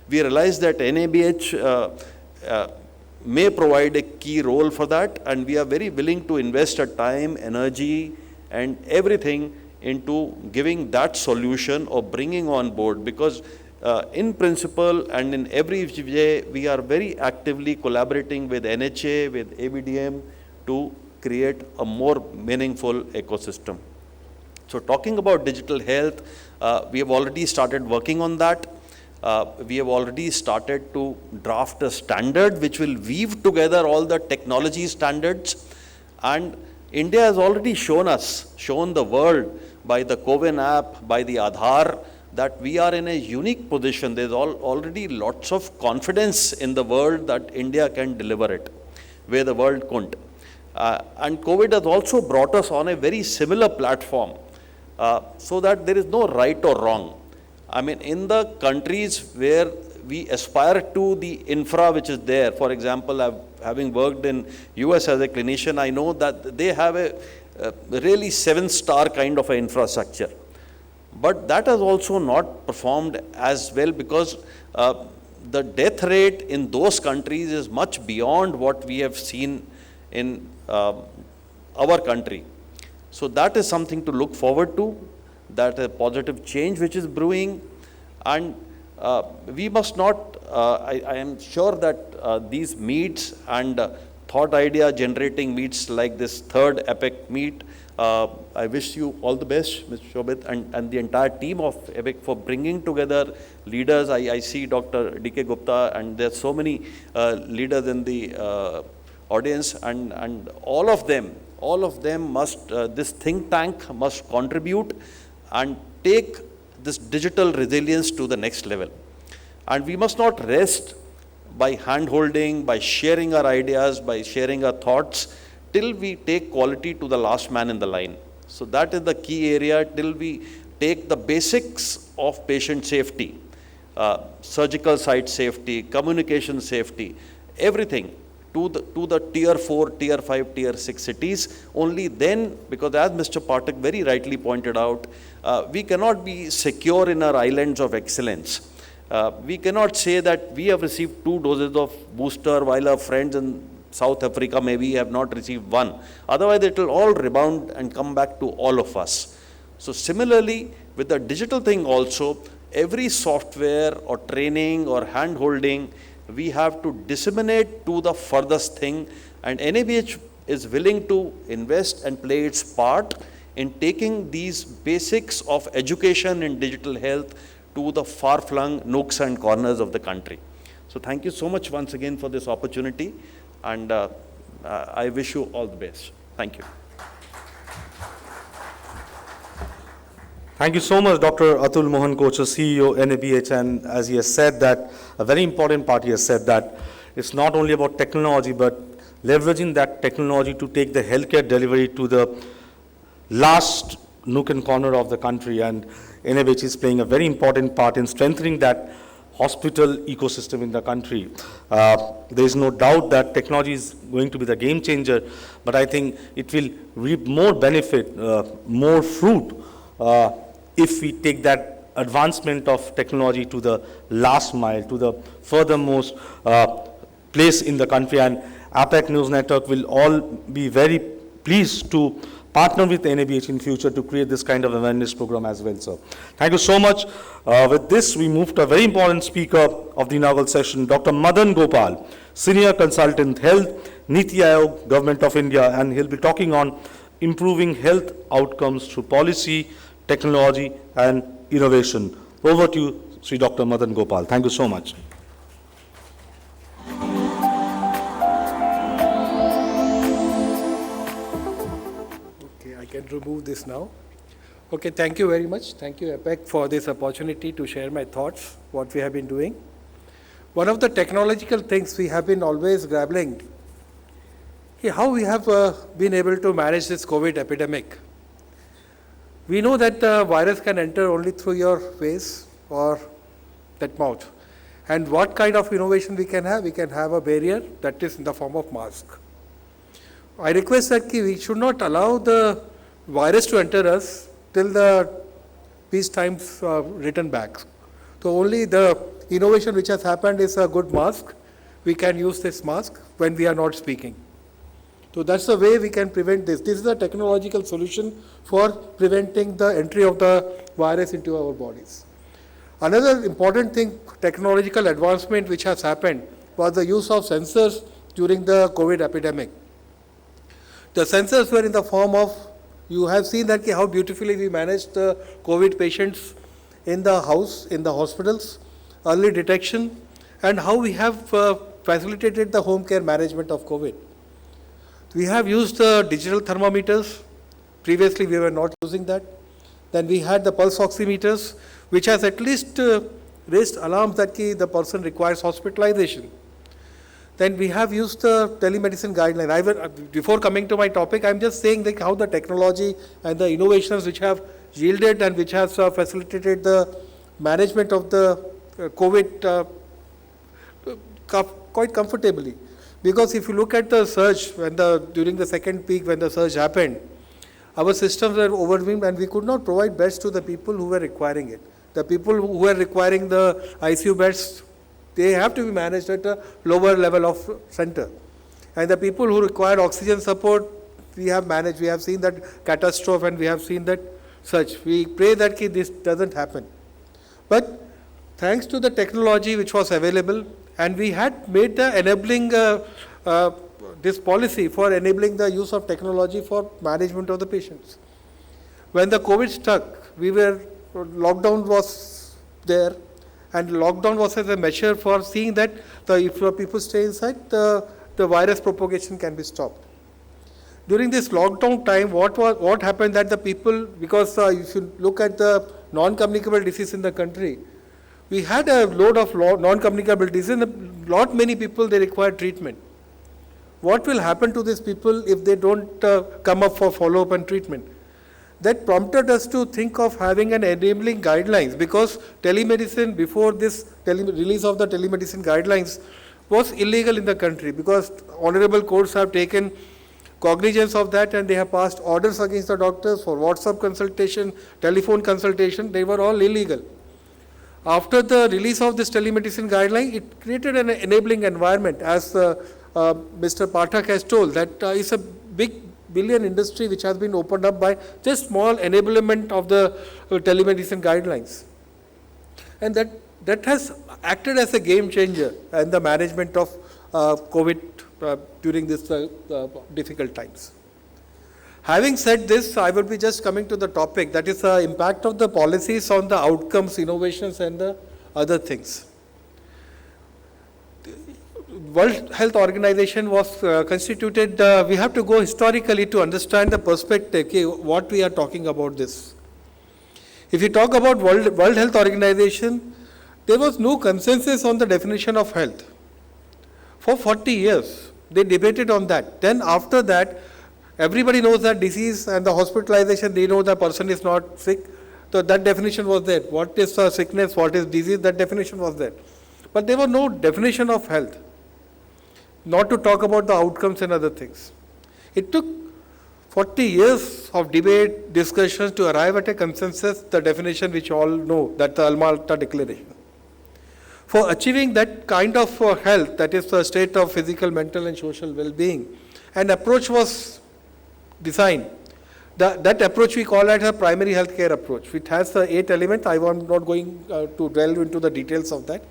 We realize that NABH may provide a key role for that, and we are very willing to invest our time, energy, and everything into giving that solution or bringing on board, because in principle and in every way, we are very actively collaborating with NHA, with ABDM to create a more meaningful ecosystem. So talking about digital health, we have already started working on that. We have already started to draft a standard which will weave together all the technology standards. And India has already shown the world by the CoWIN app, by the Aadhaar, that we are in a unique position. There's already lots of confidence in the world that India can deliver it, where the world couldn't. And COVID has also brought us on a very similar platform, so that there is no right or wrong. I mean, in the countries where we aspire to the infra which is there, for example, having worked in US as a clinician, I know that they have a really 7-star kind of an infrastructure. But that has also not performed as well, because the death rate in those countries is much beyond what we have seen in our country. So that is something to look forward to, that a positive change which is brewing. And we must not, I am sure that these meets and thought idea generating meets like this third EPIC meet, I wish you all the best, Mr. Shobhit, and the entire team of EPIC for bringing together leaders. I see Dr. D.K. Gupta, and there are so many leaders in the audience, and all of them must, this think tank must contribute and take this digital resilience to the next level. And we must not rest by hand-holding, by sharing our ideas, by sharing our thoughts, till we take quality to the last man in the line. So that is the key area, till we take the basics of patient safety, surgical site safety, communication safety, everything to the tier 4, tier 5, tier 6 cities. Only then, because as Mr. Pathak very rightly pointed out, we cannot be secure in our islands of excellence. We cannot say that we have received 2 doses of booster while our friends in South Africa maybe have not received 1. Otherwise, it will all rebound and come back to all of us. So similarly, with the digital thing also, every software or training or hand-holding, we have to disseminate to the furthest thing, and NABH is willing to invest and play its part in taking these basics of education in digital health to the far-flung nooks and corners of the country. So thank you so much once again for this opportunity, and I wish you all the best. Thank you.
Thank you so much, Dr. Atul Mohan Kochhar, CEO, NABH, and as he has said that, a very important part he has said that it's not only about technology, but leveraging that technology to take the healthcare delivery to the last nook and corner of the country, and NABH is playing a very important part in strengthening that hospital ecosystem in the country. There is no doubt that technology is going to be the game changer, but I think it will reap more benefit, more fruit, if we take that advancement of technology to the last mile, to the furthermost place in the country. And APAC News Network will all be very pleased to partner with NABH in future to create this kind of awareness program as well, sir. Thank you so much. With this, we move to a very important speaker of the inaugural session, Dr. Madan Gopal, Senior Consultant Health, Niti Aayog, Government of India, and he'll be talking on improving health outcomes through policy, technology, and innovation. Over to you, Sri Dr. Madan Gopal. Thank you so much.
Okay, I can remove this now. Okay, thank you very much. Thank you, APEC, for this opportunity to share my thoughts, what we have been doing. One of the technological things we have been always grappling, how we have been able to manage this COVID epidemic. We know that the virus can enter only through your face or that mouth. And what kind of innovation we can have? We can have a barrier that is in the form of mask. I request that we should not allow the virus to enter us till the peace times return back. So only the innovation which has happened is a good mask. We can use this mask when we are not speaking. So that's the way we can prevent this. This is a technological solution for preventing the entry of the virus into our bodies. Another important thing, technological advancement which has happened, was the use of sensors during the COVID epidemic. The sensors were in the form of, you have seen that how beautifully we managed the COVID patients in the house, in the hospitals, early detection, and how we have facilitated the home care management of COVID. We have used digital thermometers. Previously, we were not using that. Then we had the pulse oximeters, which has at least raised alarms that the person requires hospitalization. Then we have used the telemedicine guideline. Before coming to my topic, I'm just saying that how the technology and the innovations which have yielded and which has facilitated the management of the COVID quite comfortably. Because if you look at the surge, during the second peak when the surge happened, our systems were overwhelmed and we could not provide beds to the people who were requiring it. The people who were requiring the ICU beds, they have to be managed at a lower level of center. And the people who required oxygen support, we have managed. We have seen that catastrophe and we have seen that surge. We pray that this doesn't happen. But thanks to the technology which was available, and we had made the enabling this policy for enabling the use of technology for management of the patients. When the COVID struck, lockdown was there, and lockdown was as a measure for seeing that if people stay inside, the virus propagation can be stopped. During this lockdown time, what happened that the people, because if you look at the non-communicable disease in the country, we had a load of non-communicable disease, and many people, they require treatment. What will happen to these people if they don't come up for follow-up and treatment? That prompted us to think of having an enabling guidelines, because telemedicine, before this release of the telemedicine guidelines, was illegal in the country, because honorable courts have taken cognizance of that and they have passed orders against the doctors for WhatsApp consultation, telephone consultation. They were all illegal. After the release of this telemedicine guideline, it created an enabling environment, as Mr. Pathak has told, that it's a big billion industry which has been opened up by just small enablement of the telemedicine guidelines. And that has acted as a game changer in the management of COVID during these difficult times. Having said this, I will be just coming to the topic, that is the impact of the policies on the outcomes, innovations, and the other things. World Health Organization was constituted, we have to go historically to understand the perspective, what we are talking about this. If you talk about World Health Organization, there was no consensus on the definition of health. For 40 years, they debated on that. Then after that, everybody knows that disease and the hospitalization, they know the person is not sick. So that definition was there. What is sickness, what is disease, that definition was there. But there was no definition of health. Not to talk about the outcomes and other things. It took 40 years of debate, discussions to arrive at a consensus, the definition which all know, that the Alma-Ata Declaration. For achieving that kind of health, that is the state of physical, mental and social well-being, an approach was designed. That approach we call it a primary health care approach. It has the 8 elements. I am not going to delve into the details of that.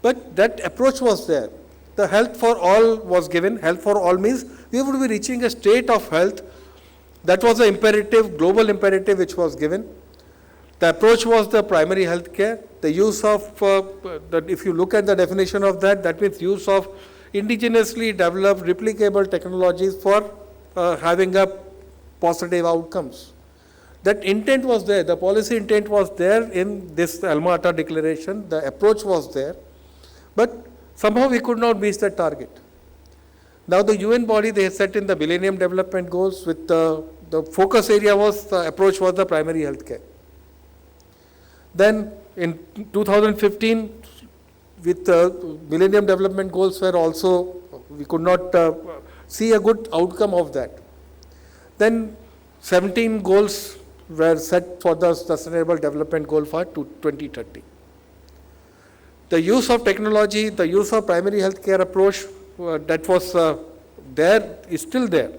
But that approach was there. The health for all was given. Health for all means we would be reaching a state of health. That was the imperative, global imperative which was given. The approach was the primary health care. The use of, if you look at the definition of that, that means use of indigenously developed replicable technologies for having a positive outcomes. That intent was there. The policy intent was there in this Alma-Ata Declaration. The approach was there. But somehow we could not reach that target. Now the UN body, they set in the Millennium Development Goals with the focus area was, the approach was the primary health care. Then in 2015, with the Millennium Development Goals were also, we could not see a good outcome of that. Then 17 goals were set for the Sustainable Development Goal for 2030. The use of technology, the use of primary health care approach that was there is still there.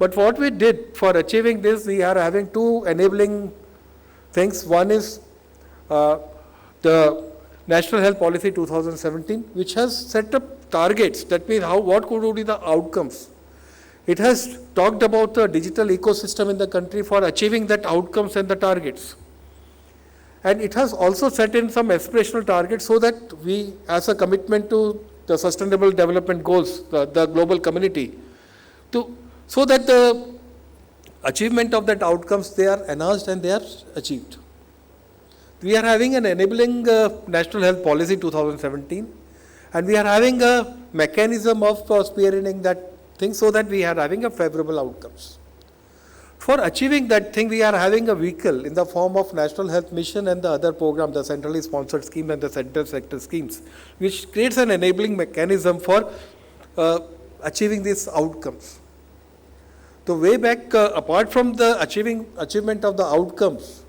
But what we did for achieving this, we are having two enabling things. One is the National Health Policy 2017, which has set up targets. That means what could be the outcomes. It has talked about the digital ecosystem in the country for achieving that outcomes and the targets. And it has also set in some aspirational targets so that we, as a commitment to the Sustainable Development Goals, the global community, so that the achievement of that outcomes, they are enhanced and they are achieved. We are having an enabling National Health Policy 2017, and we are having a mechanism of spearheading that thing so that we are having a favorable outcomes. For achieving that thing, we are having a vehicle in the form of National Health Mission and the other program, the centrally sponsored scheme and the central sector schemes, which creates an enabling mechanism for achieving these outcomes. So way back, apart from the achievement of the outcomes,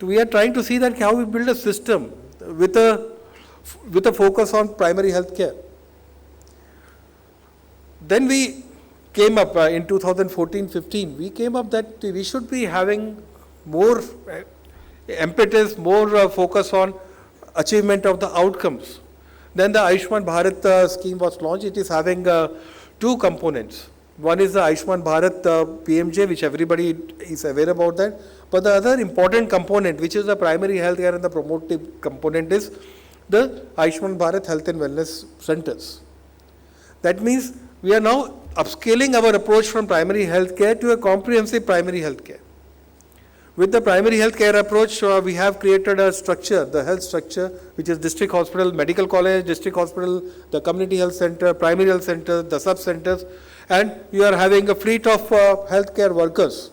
we are trying to see that how we build a system with a focus on primary health care. Then we came up in 2014-15, we came up that we should be having more impetus, more focus on achievement of the outcomes. Then the Ayushman Bharat scheme was launched. It is having two components. One is the Ayushman Bharat PMJ, which everybody is aware about that. But the other important component, which is the primary health care and the promotive component, is the Ayushman Bharat Health and Wellness Centers. That means we are now upscaling our approach from primary health care to a comprehensive primary health care. With the primary health care approach, we have created a structure, the health structure, which is district hospital, medical college, district hospital, the community health center, primary health center, the sub-centers, and we are having a fleet of healthcare workers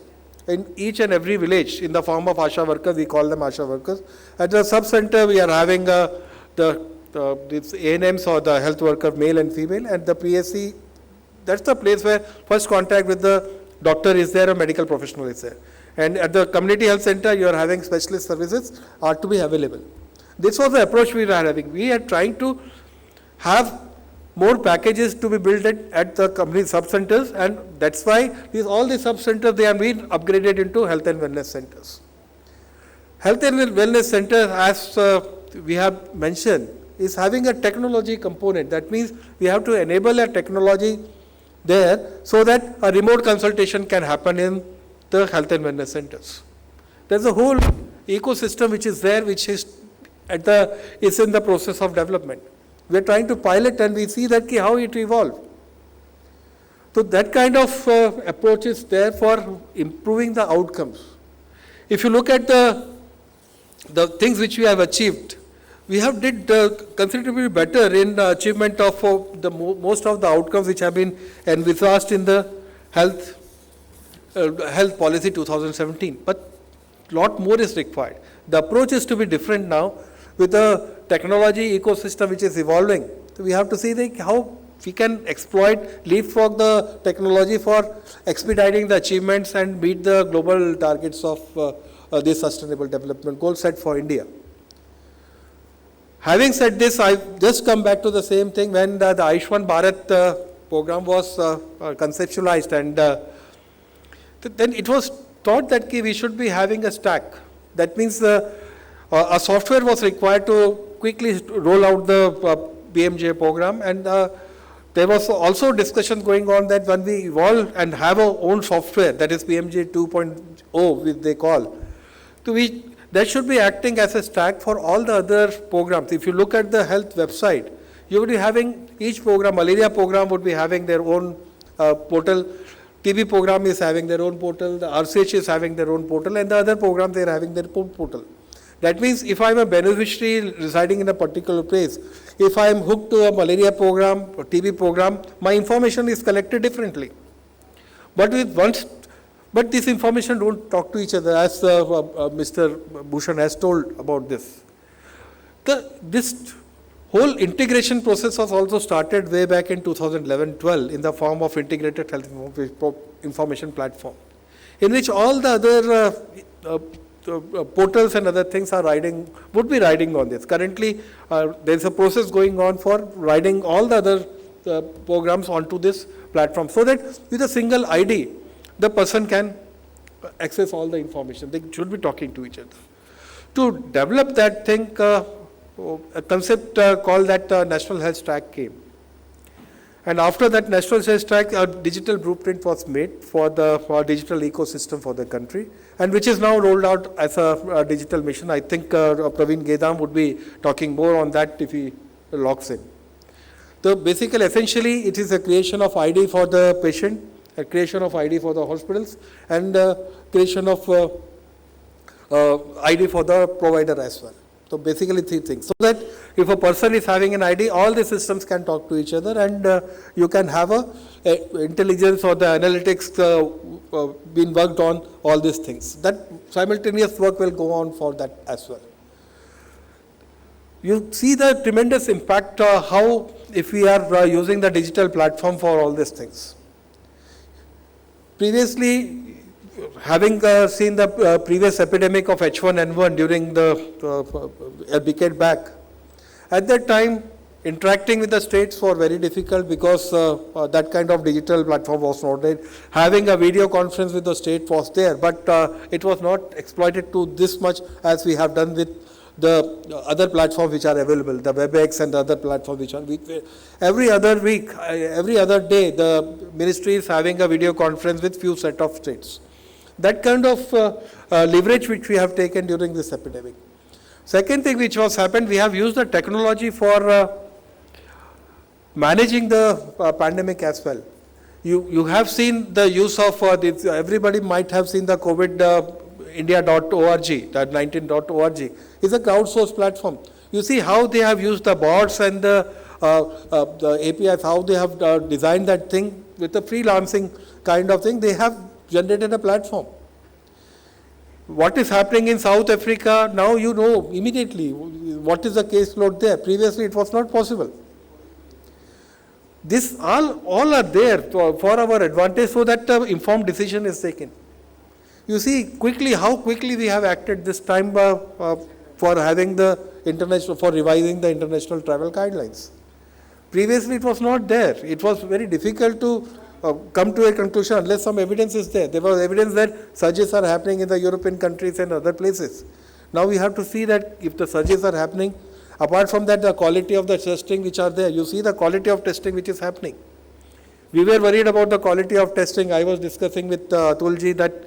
in each and every village in the form of ASHA workers. We call them ASHA workers. At the sub-center, we are having these ANMs or the health worker, male and female, and the PSC, that's the place where first contact with the doctor is there, a medical professional is there. And at the community health center, you are having specialist services are to be available. This was the approach we were having. We are trying to have more packages to be built at the community sub-centers, and that's why all these sub-centers, they are being upgraded into health and wellness centers. Health and wellness centers, as we have mentioned, is having a technology component. That means we have to enable a technology there so that a remote consultation can happen in the health and wellness centers. There's a whole ecosystem which is there, which is in the process of development. We are trying to pilot and we see that how it evolves. So that kind of approach is there for improving the outcomes. If you look at the things which we have achieved, we have did considerably better in the achievement of most of the outcomes which have been envisaged in the health policy 2017. But lot more is required. The approach is to be different now with the technology ecosystem which is evolving. So we have to see how we can leapfrog the technology for expediting the achievements and meet the global targets of the Sustainable Development Goals set for India. Having said this, I just come back to the same thing when the Ayushman Bharat program was conceptualized, and then it was thought that we should be having a stack. That means a software was required to quickly roll out the PMJ program, and there was also discussion going on that when we evolve and have our own software, that is PMJ 2.0, which they call, that should be acting as a stack for all the other programs. If you look at the health website, you would be having each program, malaria program would be having their own portal, TB program is having their own portal, the RCH is having their own portal, and the other programs they are having their own portal. That means if I am a beneficiary residing in a particular place, if I am hooked to a malaria program or TB program, my information is collected differently. But this information don't talk to each other, as Mr. Bhushan has told about this. This whole integration process was also started way back in 2011-12 in the form of integrated health information platform, in which all the other portals and other things would be riding on this. Currently, there is a process going on for riding all the other programs onto this platform, so that with a single ID, the person can access all the information. They should be talking to each other. To develop that thing, a concept called that National Health Track came. And after that National Health Track, a digital blueprint was made for digital ecosystem for the country, and which is now rolled out as a digital mission. I think Praveen Gedam would be talking more on that if he logs in. So basically, essentially, it is a creation of ID for the patient, a creation of ID for the hospitals, and creation of ID for the provider as well. So basically 3 things. So that if a person is having an ID, all the systems can talk to each other, and you can have a intelligence or the analytics being worked on all these things. That simultaneous work will go on for that as well. You see the tremendous impact how if we are using the digital platform for all these things. Previously, having seen the previous epidemic of H1N1 during a decade back, at that time interacting with the states were very difficult because that kind of digital platform was not there. Having a video conference with the state was there, but it was not exploited to this much as we have done with the other platforms which are available, the WebEx and the other platforms which are every other week, every other day, the ministry is having a video conference with few set of states. That kind of leverage which we have taken during this epidemic. Second thing which was happened, we have used the technology for managing the pandemic as well. You have seen the use of this, everybody might have seen the COVID India.org, that 19.org is a crowdsourced platform. You see how they have used the bots and the APIs, how they have designed that thing with a freelancing kind of thing. They have generated a platform. What is happening in South Africa, now you know immediately what is the caseload there. Previously it was not possible. This all are there for our advantage so that informed decision is taken. You see quickly how quickly we have acted this time for having the for revising the international travel guidelines. Previously it was not there. It was very difficult to come to a conclusion unless some evidence is there. There was evidence that surges are happening in the European countries and other places. Now we have to see that if the surges are happening, apart from that the quality of the testing which are there, you see the quality of testing which is happening. We were worried about the quality of testing. I was discussing with Atulji that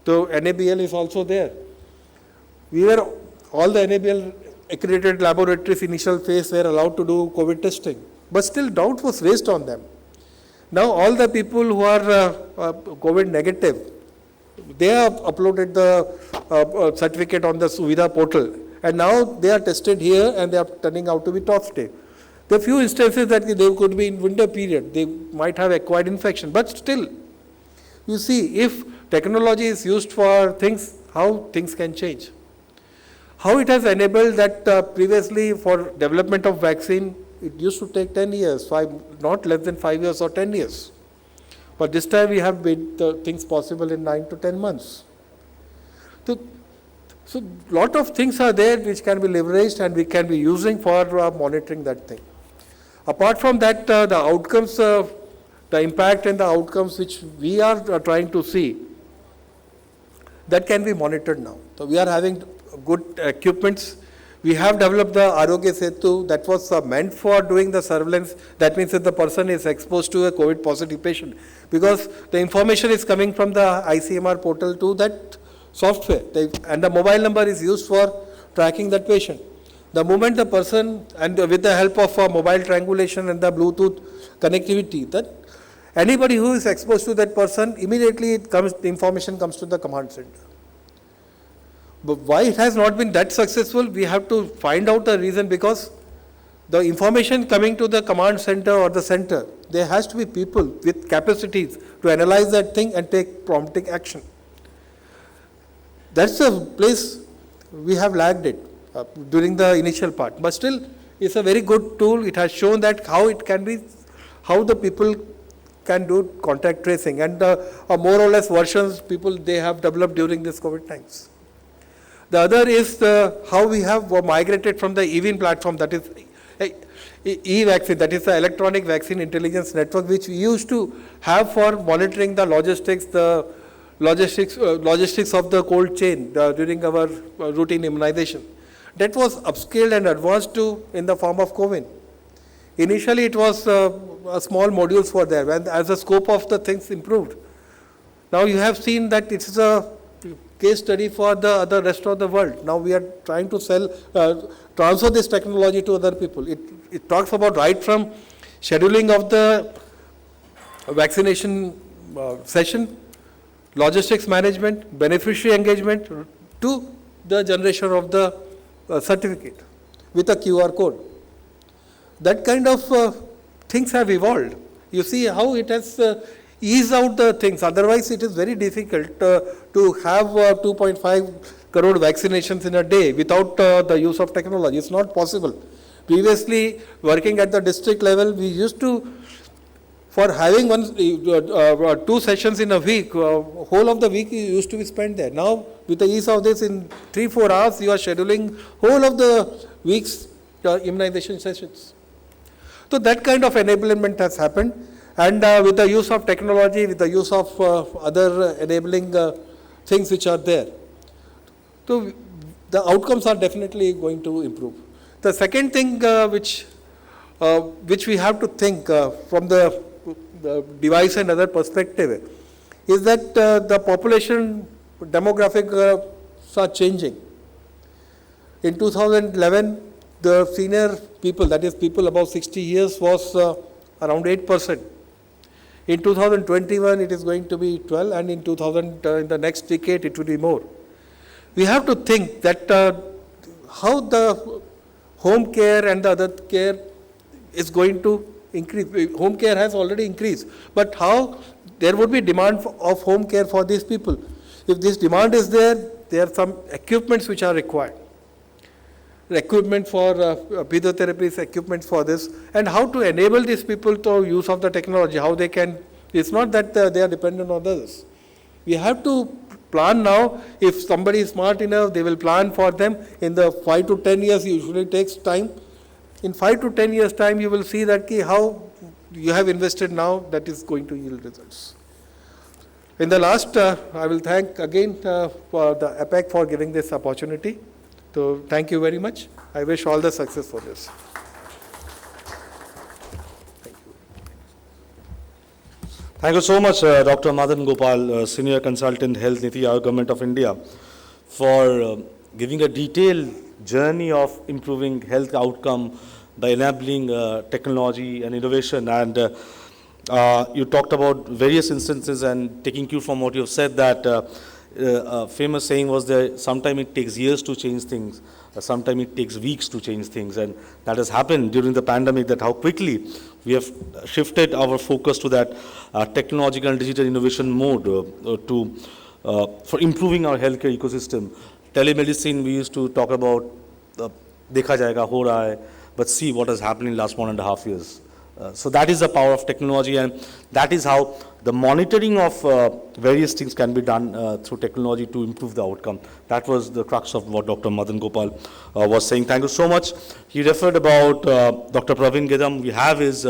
the NABL is also there. All the NABL accredited laboratories initial phase were allowed to do COVID testing, but still doubt was raised on them. Now all the people who are COVID negative, they have uploaded the certificate on the Suvidha portal, and now they are tested here and they are turning out to be positive. There are few instances that they could be in winter period, they might have acquired infection, but still, you see, if technology is used for things, how things can change. How it has enabled that previously for development of vaccine, it used to take 10 years, not less than 5 years or 10 years. But this time we have made things possible in 9 to 10 months. So lot of things are there which can be leveraged and we can be using for monitoring that thing. Apart from that, the outcomes, the impact and the outcomes which we are trying to see, that can be monitored now. So we are having good equipments. We have developed the Arogya Setu that was meant for doing the surveillance. That means that the person is exposed to a COVID positive patient, because the information is coming from the ICMR portal to that software, and the mobile number is used for tracking that patient. The moment the person, and with the help of mobile triangulation and the Bluetooth connectivity, that anybody who is exposed to that person, immediately the information comes to the command center. But why it has not been that successful, we have to find out the reason, because the information coming to the command center or the center, there has to be people with capacities to analyze that thing and take prompting action. That's the place we have lagged it during the initial part. But still, it's a very good tool. It has shown that how it can be, how the people can do contact tracing, and more or less versions people they have developed during this COVID times. The other is how we have migrated from the EVIN platform, that is e-vaccine, that is the electronic vaccine intelligence network, which we used to have for monitoring the logistics of the cold chain during our routine immunization. That was upscaled and advanced to in the form of CoWIN. Initially, it was a small modules for there, and as the scope of the things improved. Now you have seen that it is a case study for the other rest of the world. Now we are trying to transfer this technology to other people. It talks about right from scheduling of the vaccination session, logistics management, beneficiary engagement, to the generation of the certificate with a QR code. That kind of things have evolved. You see how it has eased out the things. Otherwise, it is very difficult to have 2.5 crore vaccinations in a day without the use of technology. It's not possible. Previously, working at the district level, we used to, for having two sessions in a week, whole of the week used to be spent there. Now, with the ease of this, in 3-4 hours, you are scheduling whole of the week's immunization sessions. So that kind of enablement has happened, and with the use of technology, with the use of other enabling things which are there. So the outcomes are definitely going to improve. The second thing which we have to think from the device and other perspective is that the population demographics are changing. In 2011, the senior people, that is people above 60 years, was around 8%. In 2021, it is going to be 12, and in the next decade, it will be more. We have to think that how the home care and the other care is going to increase. Home care has already increased, but how there would be demand of home care for these people. If this demand is there, there are some equipments which are required. Equipment for physiotherapies, equipment for this, and how to enable these people to use of the technology, how they can, it's not that they are dependent on others. We have to plan now. If somebody is smart enough, they will plan for them. In the 5 to 10 years, usually takes time. In 5 to 10 years time, you will see that how you have invested now, that is going to yield results. In the last, I will thank again for the APAC for giving this opportunity. So thank you very much. I wish all the success for this.
Thank you so much, Dr. Madan Gopal, Senior Consultant, Health, Niti Aayog, Government of India, for giving a detailed journey of improving health outcome by enabling technology and innovation. And you talked about various instances, and taking cue from what you have said, that a famous saying was that sometimes it takes years to change things, sometimes it takes weeks to change things, and that has happened during the pandemic, that how quickly we have shifted our focus to that technological and digital innovation mode for improving our healthcare ecosystem. Telemedicine, we used to talk about, dekha jayega, ho raha hai, but see what has happened in the last 1.5 years. So that is the power of technology, and that is how the monitoring of various things can be done through technology to improve the outcome. That was the crux of what Dr. Madan Gopal was saying. Thank you so much. He referred about Dr. Praveen Gedam. We have his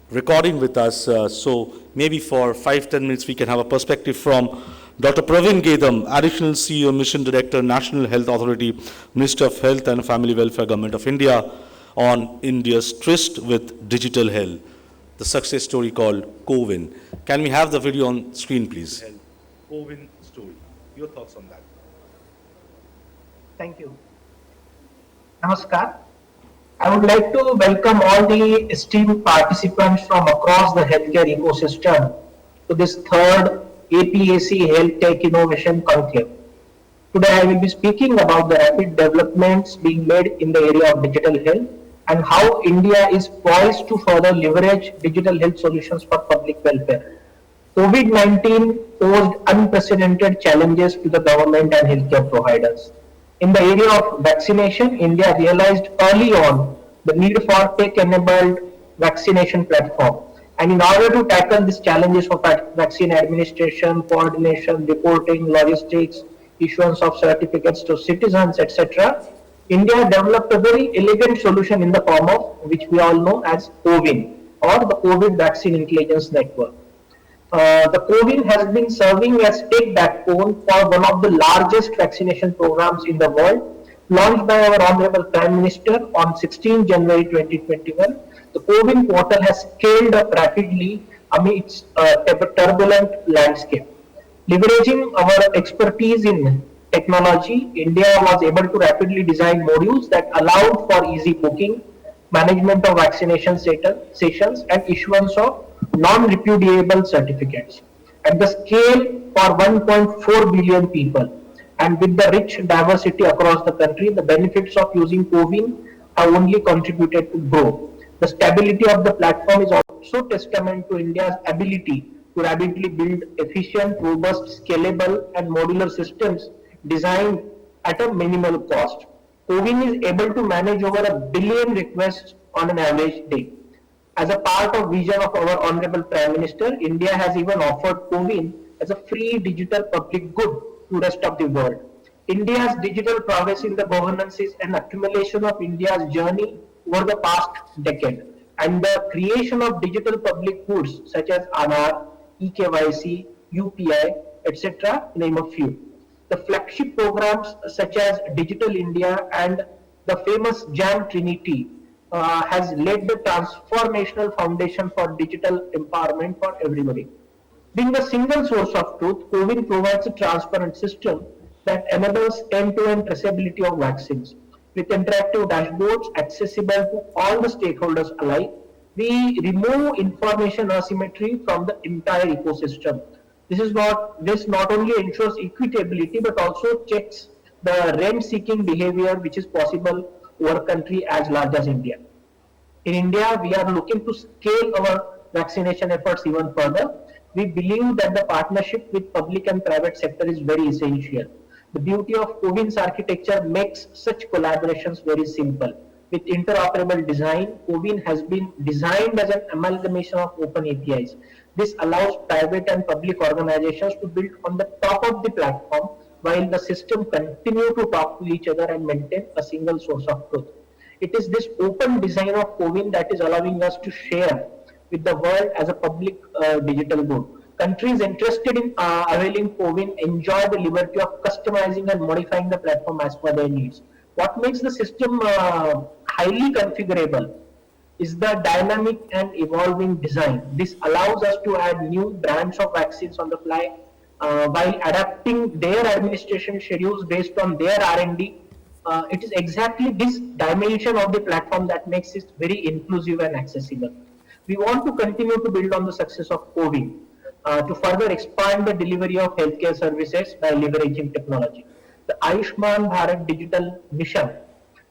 recording with us, so maybe for 5-10 minutes we can have a perspective from Dr. Praveen Gedam, Additional CEO, Mission Director, National Health Authority, Minister of Health and Family Welfare, Government of India, on India's tryst with digital health, the success story called CoWIN. Can we have the video on screen, please? CoWIN story. Your thoughts on that?
Thank you. Namaskar. I would like to welcome all the esteemed participants from across the healthcare ecosystem to this third APAC Health Tech Innovation Conclave. Today I will be speaking about the rapid developments being made in the area of digital health and how India is poised to further leverage digital health solutions for public welfare. COVID-19 posed unprecedented challenges to the government and healthcare providers. In the area of vaccination, India realized early on the need for tech-enabled vaccination platform. And in order to tackle these challenges of vaccine administration, coordination, reporting, logistics, issuance of certificates to citizens, etc., India developed a very elegant solution in the form of which we all know as CoVIN or the COVID Vaccine Intelligence Network. The CoVIN has been serving as state backbone for one of the largest vaccination programs in the world, launched by our Honorable Prime Minister on 16 January 2021. The CoVIN portal has scaled up rapidly amidst a turbulent landscape. Leveraging our expertise in technology, India was able to rapidly design modules that allowed for easy booking, management of vaccination sessions, and issuance of non-repudiable certificates. At the scale for 1.4 billion people, and with the rich diversity across the country, the benefits of using CoVIN have only contributed to grow. The stability of the platform is also testament to India's ability to rapidly build efficient, robust, scalable, and modular systems designed at a minimal cost. CoVIN is able to manage over a billion requests on an average day. As a part of vision of our Honorable Prime Minister, India has even offered CoVIN as a free digital public good to rest of the world. India's digital progress in the governance is an accumulation of India's journey over the past decade, and the creation of digital public goods such as Aadhaar, eKYC, UPI, etc., name a few. The flagship programs such as Digital India and the famous JAM Trinity has laid the transformational foundation for digital empowerment for everybody. Being the single source of truth, CoVIN provides a transparent system that enables end-to-end traceability of vaccines. With interactive dashboards accessible to all the stakeholders alike, we remove information asymmetry from the entire ecosystem. This not only ensures equitability but also checks the rent-seeking behavior which is possible over a country as large as India. In India, we are looking to scale our vaccination efforts even further. We believe that the partnership with public and private sector is very essential. The beauty of CoVIN's architecture makes such collaborations very simple. With interoperable design, CoVIN has been designed as an amalgamation of open APIs. This allows private and public organizations to build on the top of the platform while the system continue to talk to each other and maintain a single source of truth. It is this open design of CoVIN that is allowing us to share with the world as a public digital good. Countries interested in availing CoVIN enjoy the liberty of customizing and modifying the platform as per their needs. What makes the system highly configurable is the dynamic and evolving design. This allows us to add new brands of vaccines on the fly while adapting their administration schedules based on their R&D. It is exactly this dimension of the platform that makes it very inclusive and accessible. We want to continue to build on the success of CoVIN to further expand the delivery of healthcare services by leveraging technology. The Ayushman Bharat Digital Mission,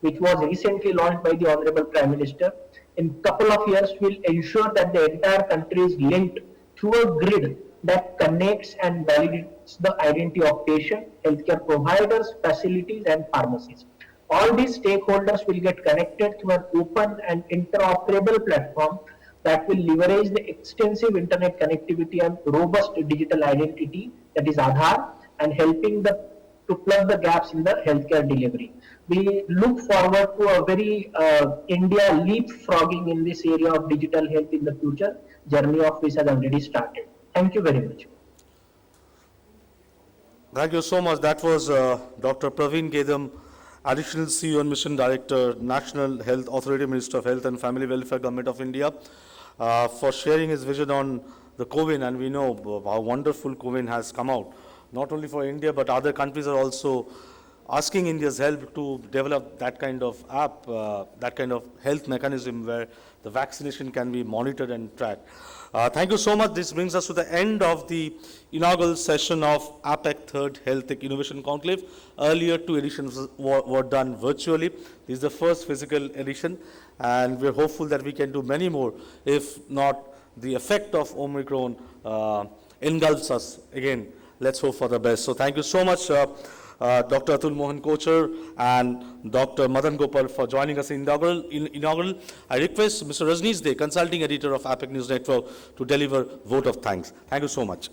which was recently launched by the Honorable Prime Minister, in a couple of years will ensure that the entire country is linked through a grid that connects and validates the identity of patients, healthcare providers, facilities, and pharmacies. All these stakeholders will get connected through an open and interoperable platform that will leverage the extensive internet connectivity and robust digital identity, that is Aadhaar, and helping to plug the gaps in the healthcare delivery. We look forward to a very India leapfrogging in this area of digital health in the future, journey of which has already started. Thank you very much.
Thank you so much. That was Dr. Praveen Gedam, Additional CEO and Mission Director, National Health Authority, Minister of Health and Family Welfare, Government of India, for sharing his vision on the CoVIN. And we know how wonderful CoVIN has come out, not only for India, but other countries are also asking India's help to develop that kind of app, that kind of health mechanism where the vaccination can be monitored and tracked. Thank you so much. This brings us to the end of the inaugural session of APEC 3rd Health Tech Innovation Conclave. Earlier 2 editions were done virtually. This is the first physical edition, and we're hopeful that we can do many more, if not the effect of Omicron engulfs us again. Let's hope for the best. So thank you so much, Dr. Atul Mohan Kochar and Dr. Madan Gopal for joining us in inaugural. I request Mr. Rajneesh Dey, Consulting Editor of APEC News Network, to deliver vote of thanks. Thank you so much.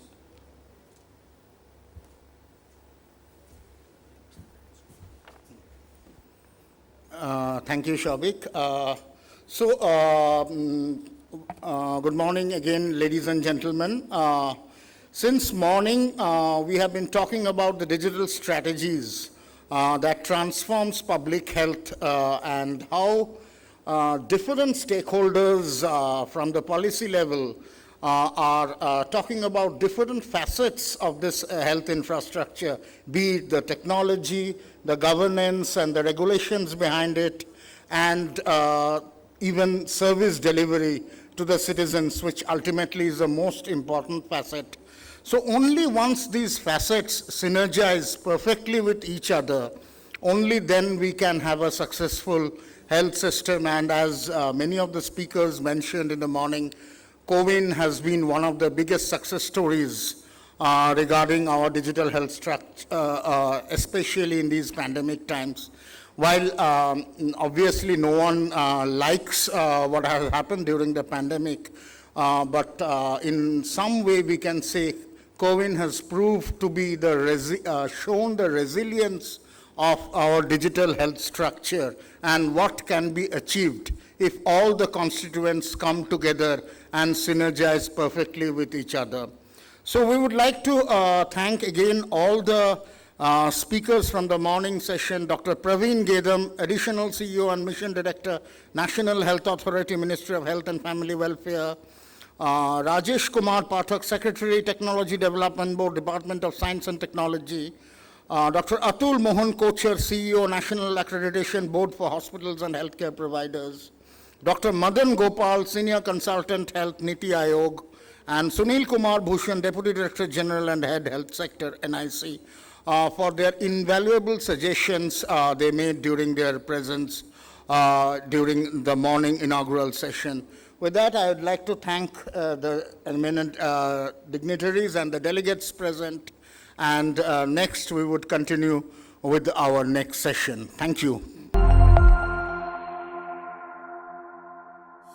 Thank you, Shobik. Good morning again, ladies and gentlemen. Since morning, we have been talking about the digital strategies that transforms public health and how different stakeholders from the policy level are talking about different facets of this health infrastructure, be it the technology, the governance, and the regulations behind it, and even service delivery to the citizens, which ultimately is the most important facet. So only once these facets synergize perfectly with each other, only then we can have a successful health system. And as many of the speakers mentioned in the morning, CoWIN has been one of the biggest success stories regarding our digital health structure, especially in these pandemic times. While obviously no one likes what has happened during the pandemic, but in some way we can say CoWIN has proved to be shown the resilience of our digital health structure and what can be achieved if all the constituents come together and synergize perfectly with each other. So we would like to thank again all the speakers from the morning session, Dr. Praveen Gedam, Additional CEO and Mission Director, National Health Authority, Ministry of Health and Family Welfare, Rajesh Kumar Pathak, Secretary, Technology Development Board, Department of Science and Technology, Dr. Atul Mohan Kochar, CEO, National Accreditation Board for Hospitals and Healthcare Providers, Dr. Madan Gopal, Senior Consultant Health, NITI Aayog, and Sunil Kumar Bhushan, Deputy Director General and Head Health Sector, NIC, for their invaluable suggestions they made during their presence during the morning inaugural session. With that, I would like to thank the eminent dignitaries and the delegates present. And next, we would continue with our next session. Thank you.